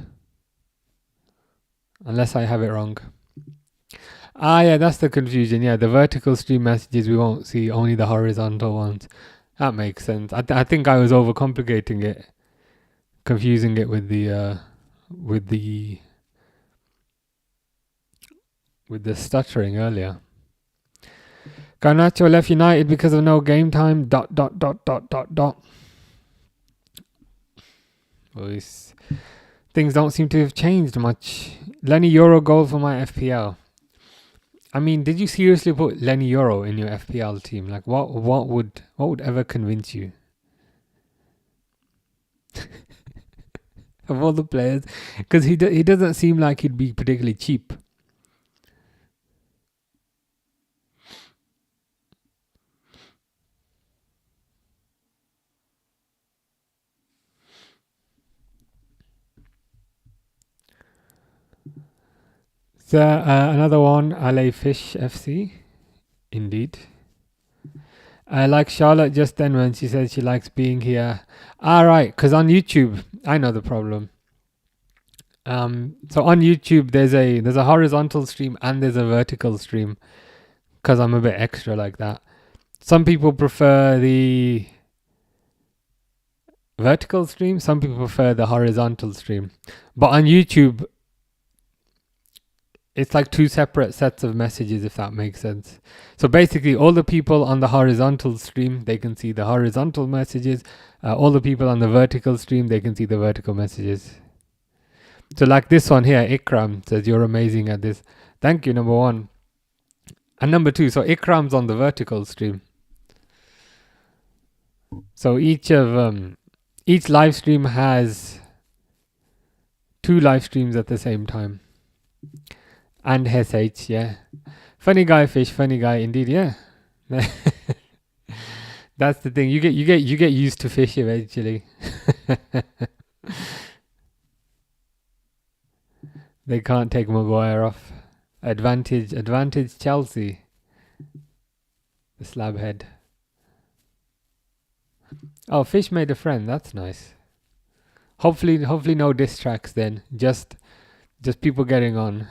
A: Unless I have it wrong. Yeah, that's the confusion. Yeah, the vertical stream messages we won't see, only the horizontal ones. That makes sense. I think I was overcomplicating it, confusing it with the stuttering earlier. Garnacho left United because of no game time. ... Things don't seem to have changed much. Lenny Euro goal for my FPL. I mean, did you seriously put Lenny Euro in your FPL team? Like, what would ever convince you? Of all the players, because he doesn't seem like he'd be particularly cheap. So another one, LA Fish FC. Indeed. I like Charlotte just then when she said she likes being here. Right, because on YouTube, I know the problem. So on YouTube, there's a horizontal stream and there's a vertical stream, because I'm a bit extra like that. Some people prefer the vertical stream. Some people prefer the horizontal stream. But on YouTube, it's like two separate sets of messages, if that makes sense. So basically, all the people on the horizontal stream, they can see the horizontal messages. All the people on the vertical stream, they can see the vertical messages. So like this one here, Ikram says you're amazing at this. Thank you, number one. And number two, so Ikram's on the vertical stream. So each live stream has 2 live streams at the same time. And SH, yeah. Funny guy fish, funny guy indeed, yeah. That's the thing. You get used to fish eventually. They can't take Maguire off. Advantage Chelsea. The slab head. Oh, fish made a friend. That's nice. Hopefully no diss tracks then. Just people getting on.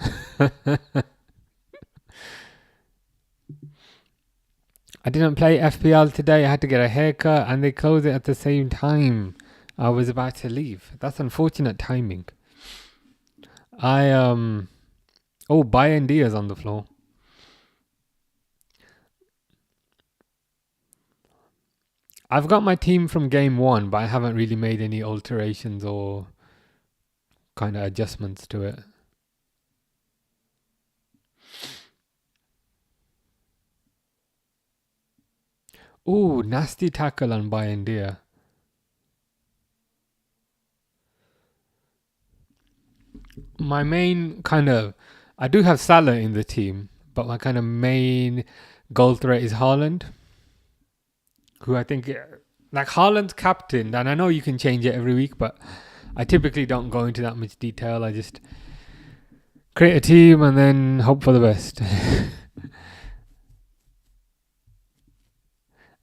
A: I didn't play FPL today. I had to get a haircut and they closed it at the same time. I was about to leave. That's unfortunate timing. Oh, YNWA is on the floor. I've got my team from game 1, but I haven't really made any alterations or kind of adjustments to it. Ooh, nasty tackle on YNWA. My main I do have Salah in the team, but my kind of main goal threat is Haaland, who I think, like Haaland's captain, and I know you can change it every week, but I typically don't go into that much detail. I just create a team and then hope for the best.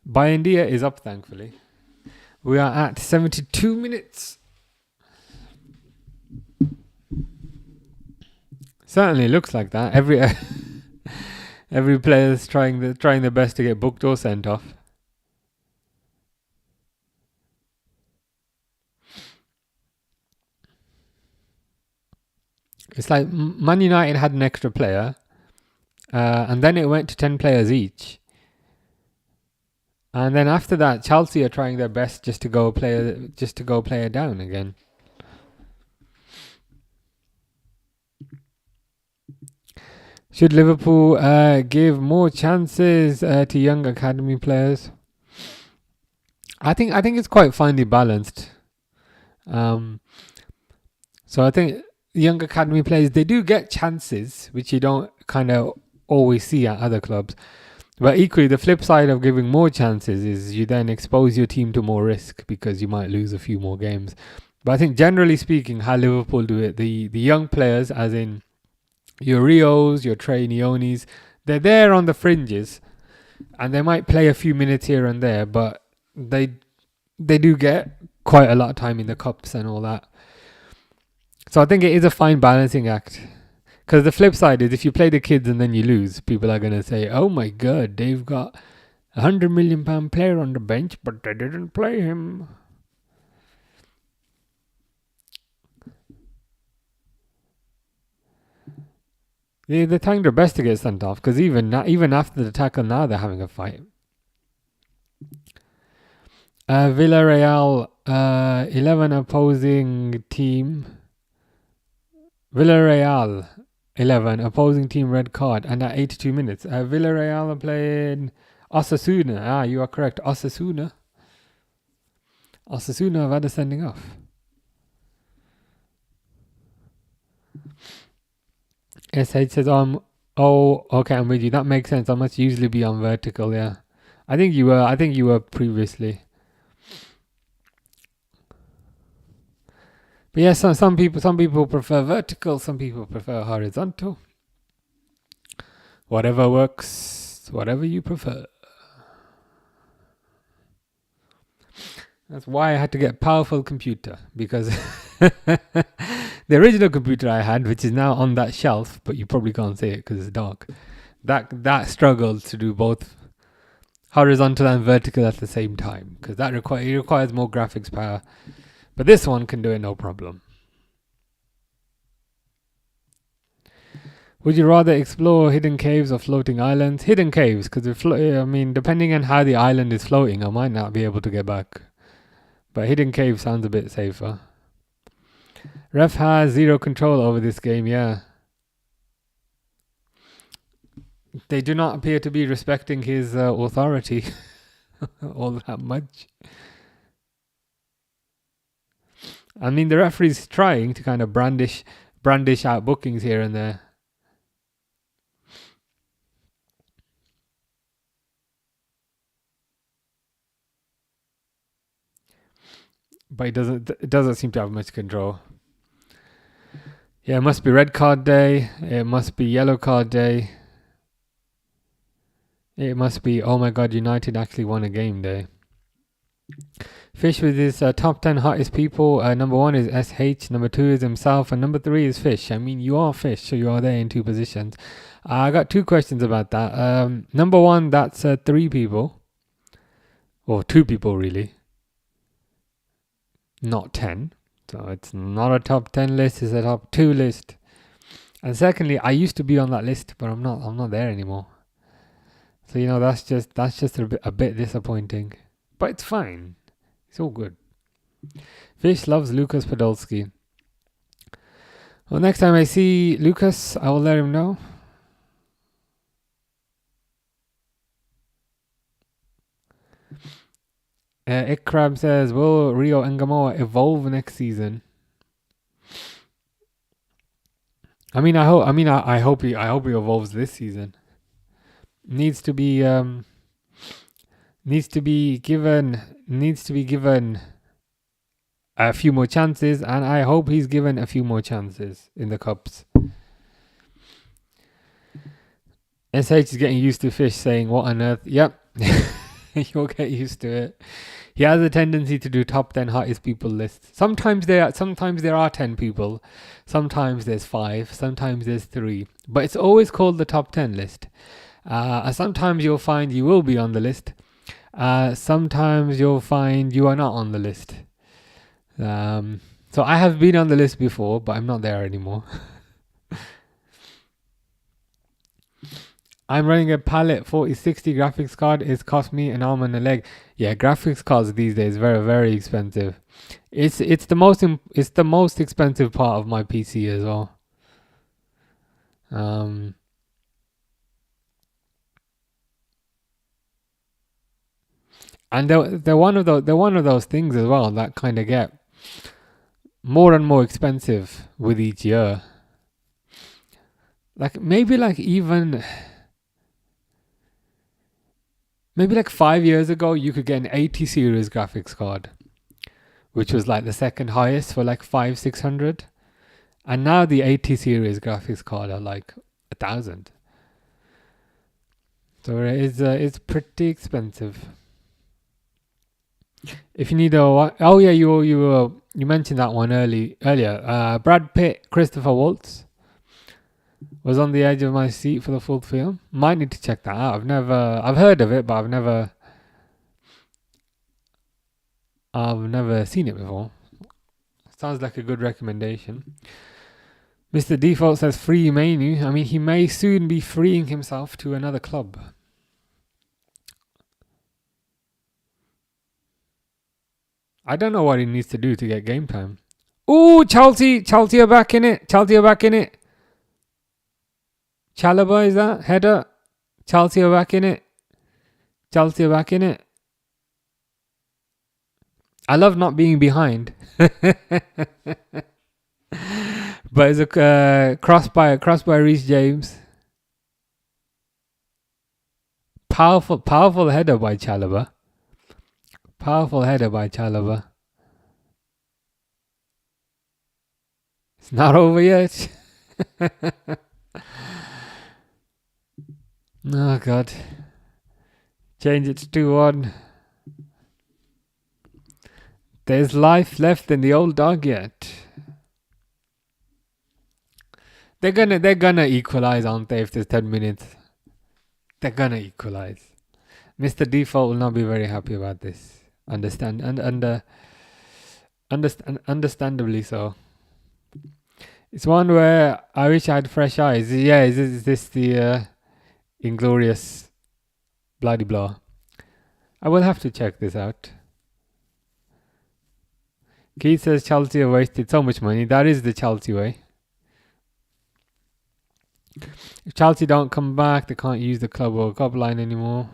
A: YNWA is up, thankfully. We are at 72 minutes. Certainly looks like that. Every player is trying their best to get booked or sent off. It's like Man United had an extra player, and then it went to 10 players each. And then after that, Chelsea are trying their best just to go player down again. Should Liverpool give more chances to young academy players? I think it's quite finely balanced. So I think young academy players, they do get chances, which you don't kind of always see at other clubs. But equally, the flip side of giving more chances is you then expose your team to more risk because you might lose a few more games. But I think generally speaking, how Liverpool do it, the young players, as in your Rios, your Trey Neonis, they're there on the fringes and they might play a few minutes here and there, but they do get quite a lot of time in the cups and all that. So I think it is a fine balancing act. Because the flip side is if you play the kids and then you lose, people are going to say, oh my God, they've got £100 million player on the bench, but they didn't play him. They're trying their best to get sent off because even after the tackle now they're having a fight. Villarreal 11 opposing team. Villarreal 11 opposing team red card and at 82 minutes. Villarreal are playing Osasuna. You are correct. Osasuna have had a sending off. SH says, oh, okay, I'm with you. That makes sense. I must usually be on vertical, yeah. I think you were previously. But yeah, some people prefer vertical, some people prefer horizontal. Whatever works, whatever you prefer. That's why I had to get a powerful computer, because the original computer I had, which is now on that shelf, but you probably can't see it because it's dark, that struggled to do both horizontal and vertical at the same time, because it requires more graphics power. But this one can do it no problem. Would you rather explore hidden caves or floating islands? Hidden caves, because depending on how the island is floating, I might not be able to get back. But hidden cave sounds a bit safer. Ref has zero control over this game, yeah. They do not appear to be respecting his authority all that much. I mean, the referee's trying to kind of brandish out bookings here and there. But it doesn't seem to have much control. Yeah, it must be red card day. It must be yellow card day. It must be, oh my god, United actually won a game day. Fish with his top 10 hottest people. Number 1 is SH, number 2 is himself, and number 3 is Fish. I mean, you are Fish, so you are there in 2 positions. I got 2 questions about that. Number 1, that's 3 people. Or 2 people, really. Not 10. So it's not a top 10 list, it's a top 2 list. And secondly, I used to be on that list, but I'm not there anymore. So that's just a bit disappointing. But it's fine. It's all good. Fish loves Lucas Podolski. Well, next time I see Lucas, I will let him know. Ikram says, will Rio Ngamoa evolve next season? I hope he evolves this season. Needs to be given a few more chances, and I hope he's given a few more chances in the cups. SH is getting used to Fish saying, what on earth? Yep. You'll get used to it. He has a tendency to do top 10 hottest people lists. Sometimes there are 10 people. Sometimes there's 5. Sometimes there's 3. But it's always called the top 10 list. Sometimes you'll find you will be on the list. Sometimes you'll find you are not on the list. So I have been on the list before, but I'm not there anymore. I'm running a Palette 4060 graphics card. It's cost me an arm and a leg. Yeah, graphics cards these days very, very expensive. It's the most expensive part of my PC as well. And they're one of those things as well that kind of get more and more expensive with each year. Maybe 5 years ago, you could get an 80 series graphics card, which was the second highest for 500-600. And now the 80 series graphics card are 1,000. So it's pretty expensive. If you need you mentioned that one earlier. Brad Pitt, Christopher Waltz was on the edge of my seat for the full film. Might need to check that out. I've heard of it, but I've never seen it before. Sounds like a good recommendation. Mr. Default says free Mainu. I mean, he may soon be freeing himself to another club. I don't know what he needs to do to get game time. Ooh, Chelsea are back in it. Chalobah, is that? Header. Chelsea are back in it. I love not being behind. But it's a cross by Reece James. Powerful header by Chalobah. It's not over yet. Oh God. Change it to 2-1. There's life left in the old dog yet. They're gonna equalize, aren't they, if there's 10 minutes? They're gonna equalize. Mr. Default will not be very happy about this. Understandably so. It's one where I wish I had fresh eyes. Yeah, is this the Inglorious bloody blah? I will have to check this out. Keith says Chelsea have wasted so much money. That is the Chelsea way. If Chelsea don't come back, they can't use the Club World Cup line anymore.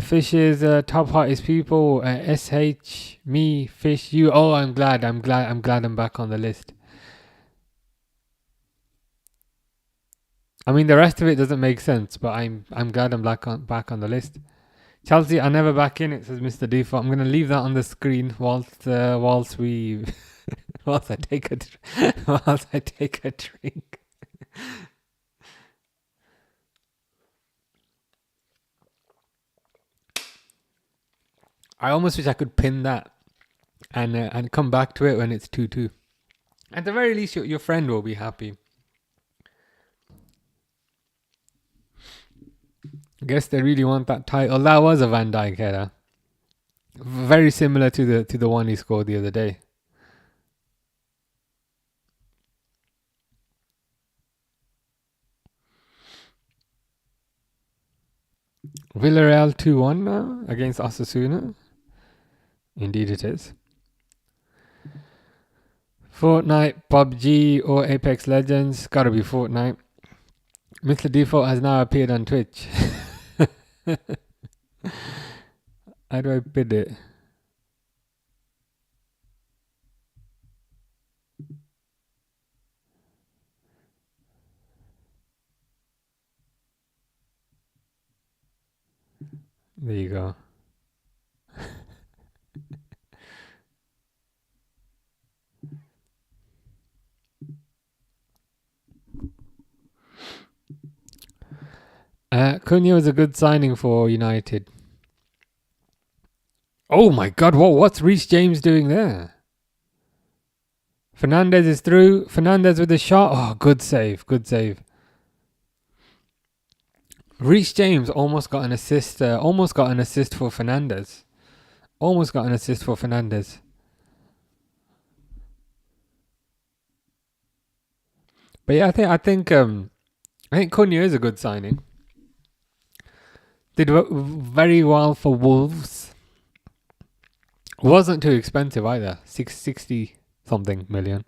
A: Fish is top hottest people. SH, me, Fish, you. Oh, I'm glad I'm back on the list. I mean, the rest of it doesn't make sense, but I'm glad I'm back on the list. Chelsea are never back in it, says Mr. Default. I'm gonna leave that on the screen whilst we whilst I take a drink. I almost wish I could pin that and come back to it when it's 2-2. At the very least, your friend will be happy. I guess they really want that title. That was a Van Dijk header, very similar to the one he scored the other day. Villarreal 2-1 now against Osasuna. Indeed it is. Fortnite, PUBG or Apex Legends. Gotta be Fortnite. Mr. Default has now appeared on Twitch. How do I bid it? There you go. Cunha was a good signing for United. Oh my God! What's Reece James doing there? Fernandez is through. Fernandez with the shot. Oh, good save. Reece James almost got an assist. For Fernandez. But yeah, I think Cunha is a good signing. Did very well for Wolves. Wasn't too expensive either. 60 something million.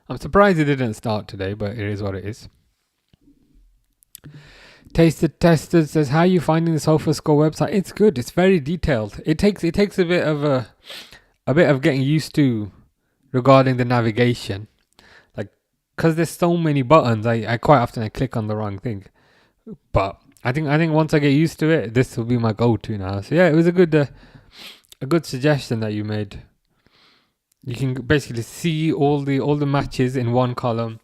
A: I'm surprised it didn't start today, but it is what it is. Tasted Tested says, "How are you finding the SofaScore website?" It's good. It's very detailed. It takes a bit of getting used to regarding the navigation, like because there's so many buttons. I quite often click on the wrong thing, but I think once I get used to it, this will be my go-to now. So yeah, it was a good suggestion that you made. You can basically see all the matches in one column,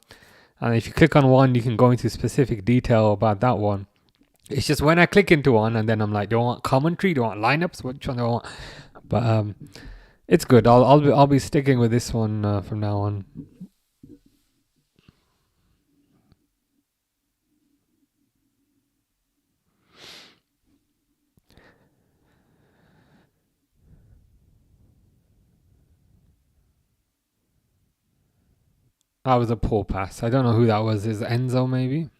A: and if you click on one, you can go into specific detail about that one. It's just when I click into one, and then I'm like, do I want commentary? Do I want lineups? Which one do I want? But it's good. I'll be sticking with this one from now on. That was a poor pass. I don't know who that was. Is Enzo maybe?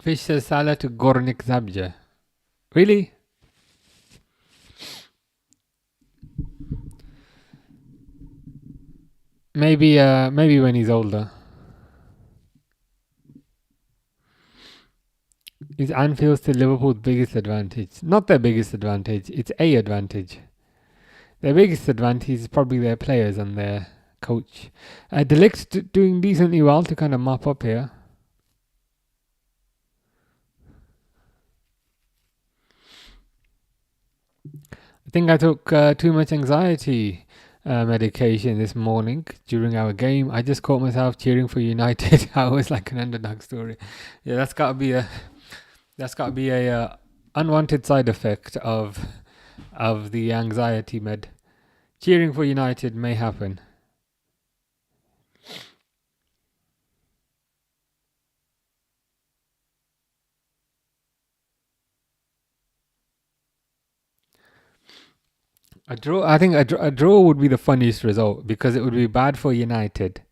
A: Fish says Salah to Gornik Zabje. Really? Maybe when he's older. Is Anfield still Liverpool's biggest advantage? Not their biggest advantage. It's a advantage. Their biggest advantage is probably their players and their coach. De Ligt's doing decently well to kind of mop up here. I think I took too much anxiety medication this morning during our game. I just caught myself cheering for United. I was like an underdog story. Yeah, that's got to be a unwanted side effect of the anxiety med. Cheering for United may happen. A draw. I think a draw would be the funniest result because it would be bad for United.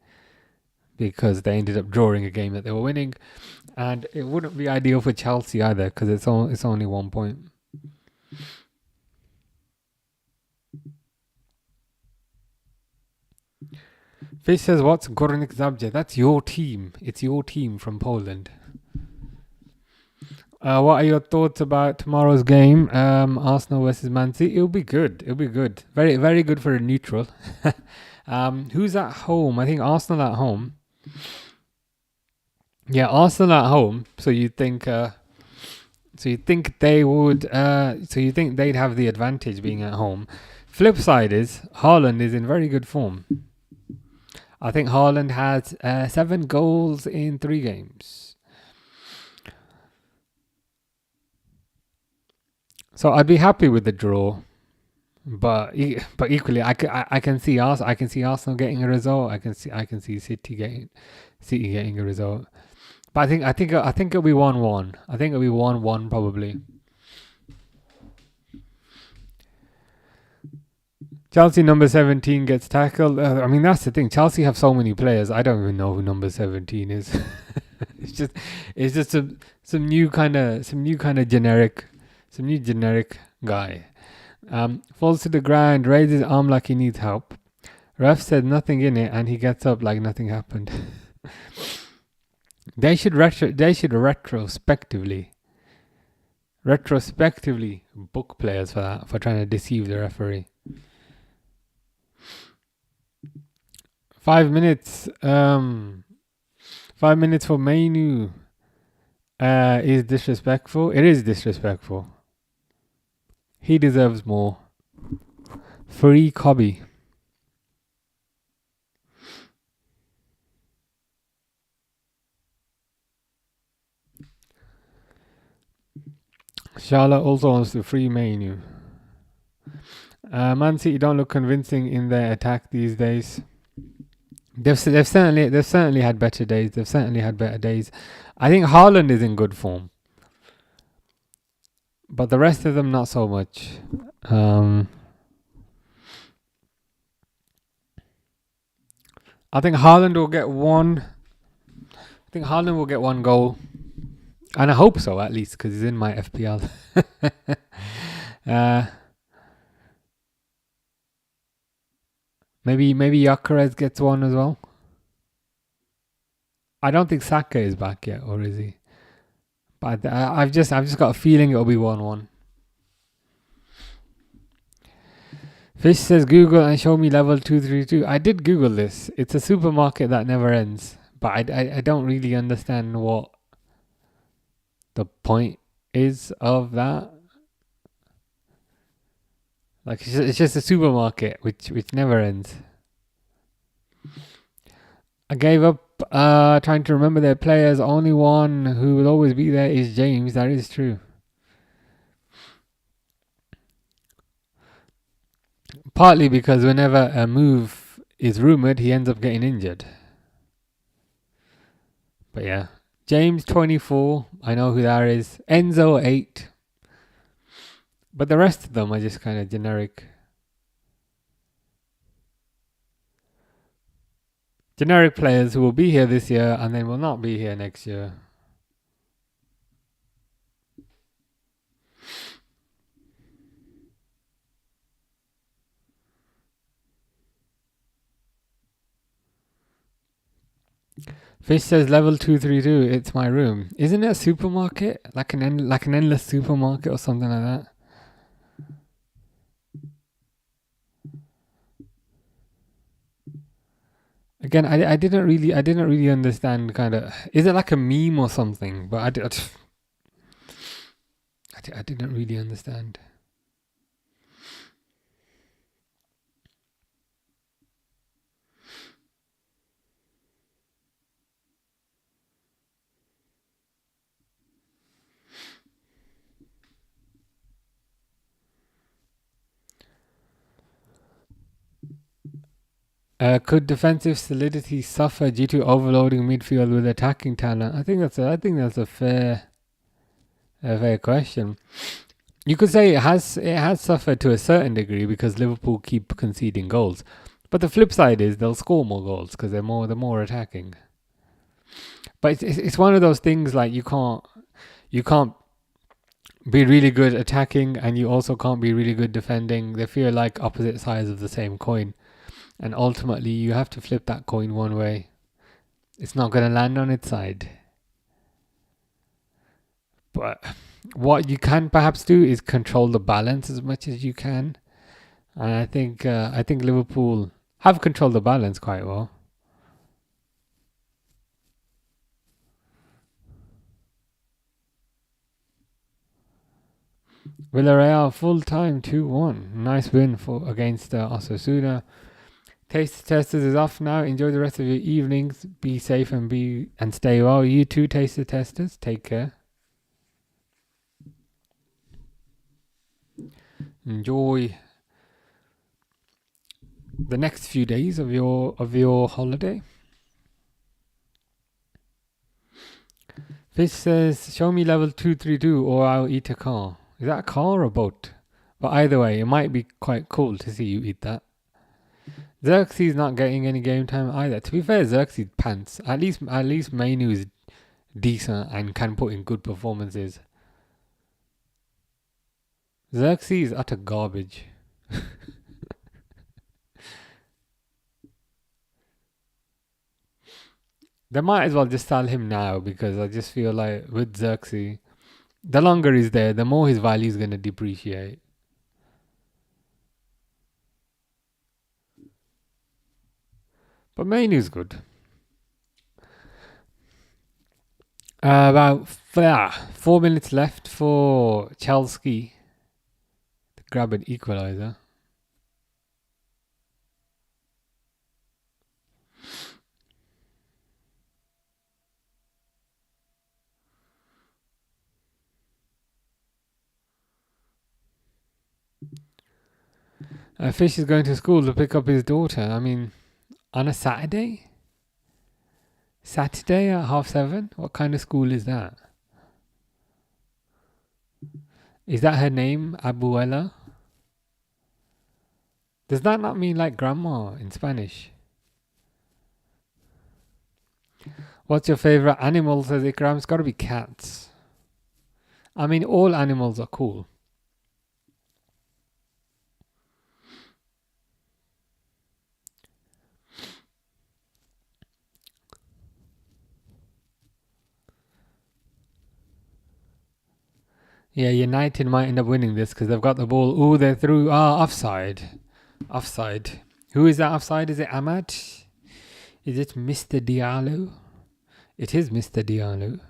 A: because they ended up drawing a game that they were winning, and it wouldn't be ideal for Chelsea either because it's only 1 point. Fish says, "What's Górnik Zabrze?" That's your team. It's your team from Poland. What are your thoughts about tomorrow's game? Arsenal versus Man City. It'll be good. It'll be good. Very, very good for a neutral. Who's at home? I think Arsenal at home. Yeah, Arsenal at home. So you think they would? So you think they'd have the advantage being at home? Flip side is Haaland is in very good form. I think Haaland has 7 goals in 3 games. So I'd be happy with the draw, but equally I can see Arsenal getting a result. I can see City getting a result. But I think it'll be 1-1. I think it'll be 1-1 probably. Chelsea number 17 gets tackled. I mean, that's the thing. Chelsea have so many players. I don't even know who number 17 is. it's just some new kind of generic guy. Falls to the ground, raises his arm like he needs help. Ref said nothing in it, and he gets up like nothing happened. They should retrospectively book players for that, for trying to deceive the referee. 5 minutes. 5 minutes for Mainu is disrespectful. It is disrespectful. He deserves more. Free Cobby. Charlotte also wants to free Mainu. Man City don't look convincing in their attack these days. They've certainly had better days. I think Haaland is in good form, but the rest of them not so much. I think Haaland will get one. I think Haaland will get 1 goal, and I hope so at least because he's in my FPL. Maybe Gyökeres gets 1 as well. I don't think Saka is back yet, or is he? But I've just got a feeling it'll be 1-1. Fish says Google and show me level 232. I did Google this. It's a supermarket that never ends, but I don't really understand what the point is of that. Like it's just a supermarket which never ends. I gave up trying to remember their players. Only one who will always be there is James. That is true. Partly because whenever a move is rumoured, he ends up getting injured. But yeah. James 24. I know who that is. Enzo 8. But the rest of them are just kind of generic. Generic players who will be here this year and then will not be here next year. Fish says level 232. It's my room. Isn't it a supermarket? Like an endless supermarket or something like that? Again, I didn't really understand. Kind of, is it like a meme or something? But I didn't really understand. Could defensive solidity suffer due to overloading midfield with attacking talent? I think that's a fair question. You could say it has suffered to a certain degree because Liverpool keep conceding goals, but the flip side is they'll score more goals because they're more attacking. But it's one of those things like you can't be really good attacking and you also can't be really good defending. They feel like opposite sides of the same coin. And ultimately you have to flip that coin one way. It's not going to land on its side. But what you can perhaps do is control the balance as much as you can. And I think Liverpool have controlled the balance quite well. Villarreal full time 2-1. Nice win against Osasuna. Taste Testers is off now. Enjoy the rest of your evenings. Be safe and stay well. You too, Taste Testers. Take care. Enjoy the next few days of your holiday. Fish says, "Show me level 232 or I'll eat a car." Is that a car or a boat? But either way, it might be quite cool to see you eat that. Xerxes not getting any game time either. To be fair, Xerxes pants. At least Mainu is decent and can put in good performances. Xerxes is utter garbage. They might as well just sell him now because I just feel like with Xerxes, the longer he's there, the more his value is going to depreciate. But Mainu's good. About 4 minutes left for Chelsea to grab an equaliser. Fish is going to school to pick up his daughter. I mean, on a Saturday? Saturday at 7:30? What kind of school is that? Is that her name, Abuela? Does that not mean like grandma in Spanish? What's your favourite animal, says Ikram? It's got to be cats. I mean, all animals are cool. Yeah, United might end up winning this because they've got the ball. Ooh, they're through. Offside. Offside. Who is that offside? Is it Ahmad? Is it Mr. Diallo? It is Mr. Diallo.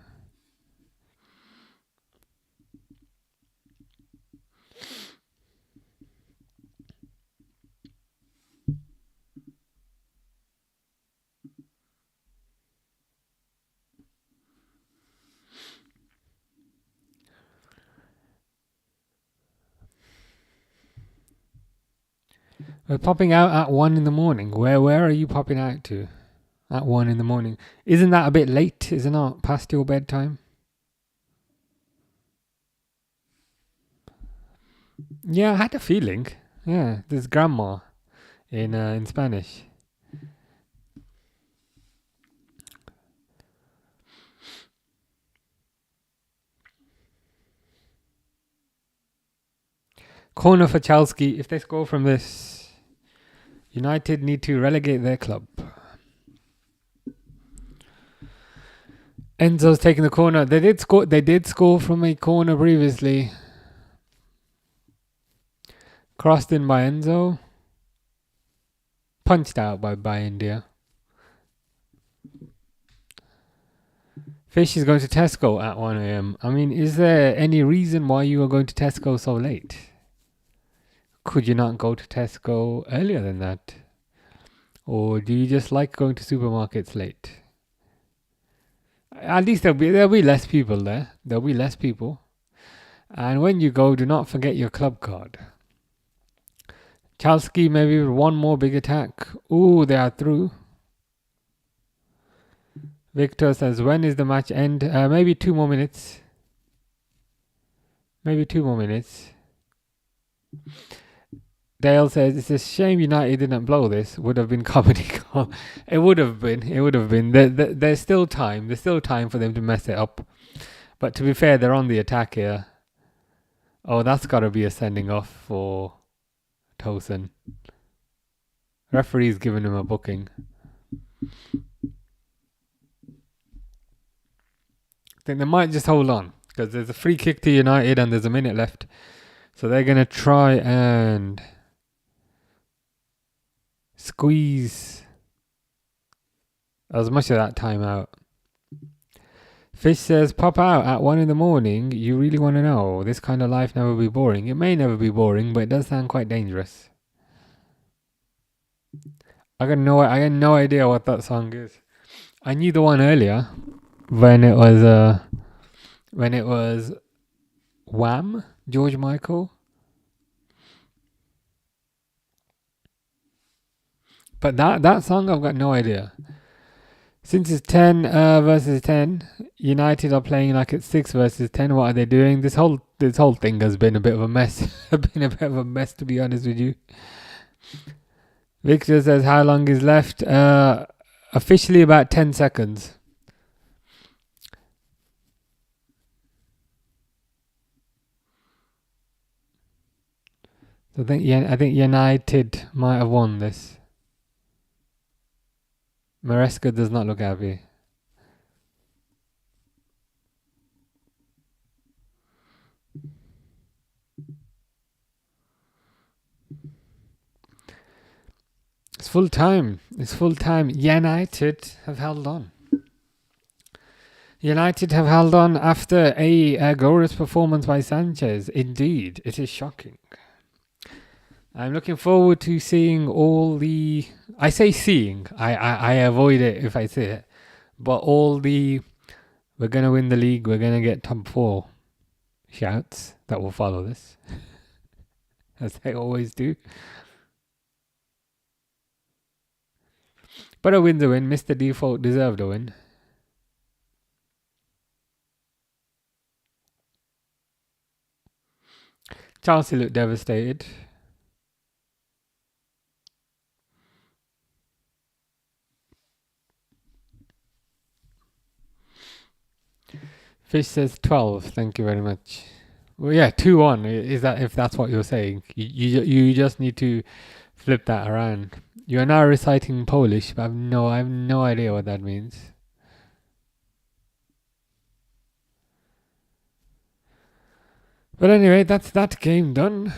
A: We're popping out at 1 in the morning. Where are you popping out to? At 1 in the morning. Isn't that a bit late? Is it not past your bedtime? Yeah, I had a feeling. Yeah, there's grandma in Spanish. Corner for Chelsea. If they score from this, United need to relegate their club. Enzo's taking the corner. They did score from a corner previously. Crossed in by Enzo. Punched out by India. Fish is going to Tesco at 1 a.m. I mean, is there any reason why you are going to Tesco so late? Could you not go to Tesco earlier than that? Or do you just like going to supermarkets late? At least there'll be less people there. There'll be less people. And when you go, do not forget your club card. Chelsea maybe with one more big attack. Ooh, they are through. Victor says, when is the match end? Maybe 2 more minutes. Maybe 2 more minutes. Dale says it's a shame United didn't blow this. Would have been comedy goal. It would have been. It would have been. There's still time. There's still time for them to mess it up. But to be fair, they're on the attack here. Oh, that's got to be a sending off for Tosin. Referee's giving him a booking. I think they might just hold on because there's a free kick to United and there's a minute left. So they're going to try and squeeze as much of that time out. Fish says, pop out at 1 in. You really want to know? This kind of life never be boring. It may never be boring, but it does sound quite dangerous. I got no idea what that song is. I knew the one earlier when it was Wham, George Michael. But that song, I've got no idea. Since it's 10 versus 10, United are playing like it's 6 versus 10. What are they doing? This whole thing has been a bit of a mess. Been a bit of a mess, to be honest with you. Victor says, how long is left? Officially about 10 seconds. So I think United might have won this. Maresca does not look happy. It's full time. United have held on. United have held on after a glorious performance by Sanchez. Indeed, it is shocking. I'm looking forward to seeing all the... I say seeing. I avoid it if I say it. But all the... We're going to win the league. We're going to get top 4 shouts that will follow this. As they always do. But a win's a win. Mr. Default deserved a win. Chelsea looked devastated. Fish says 12. Thank you very much. Well, yeah, 2-1. Is that if that's what you're saying? You just need to flip that around. You are now reciting Polish, but I have no idea what that means. But anyway, that's that game done.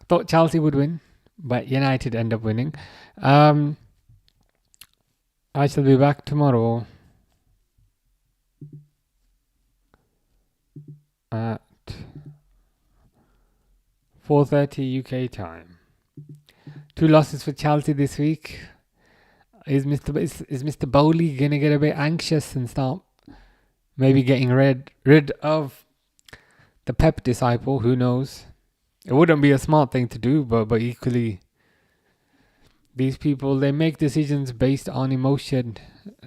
A: Thought Chelsea would win, but United end up winning. I shall be back tomorrow at 4:30 UK time. 2 losses for Chelsea this week. Is Mr. Bowley gonna get a bit anxious and start maybe getting rid of the Pep disciple? Who knows? It wouldn't be a smart thing to do, but equally, these people, they make decisions based on emotion,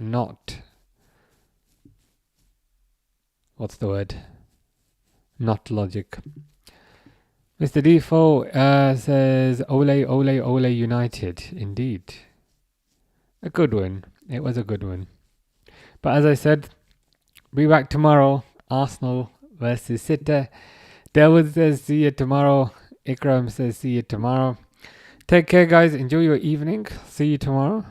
A: not... What's the word? Not logic. Mr. Defoe says, ole, ole, ole United. Indeed. A good win. It was a good win. But as I said, be back tomorrow. Arsenal versus City. Delwood says, see you tomorrow. Ikram says, see you tomorrow. Take care, guys. Enjoy your evening. See you tomorrow.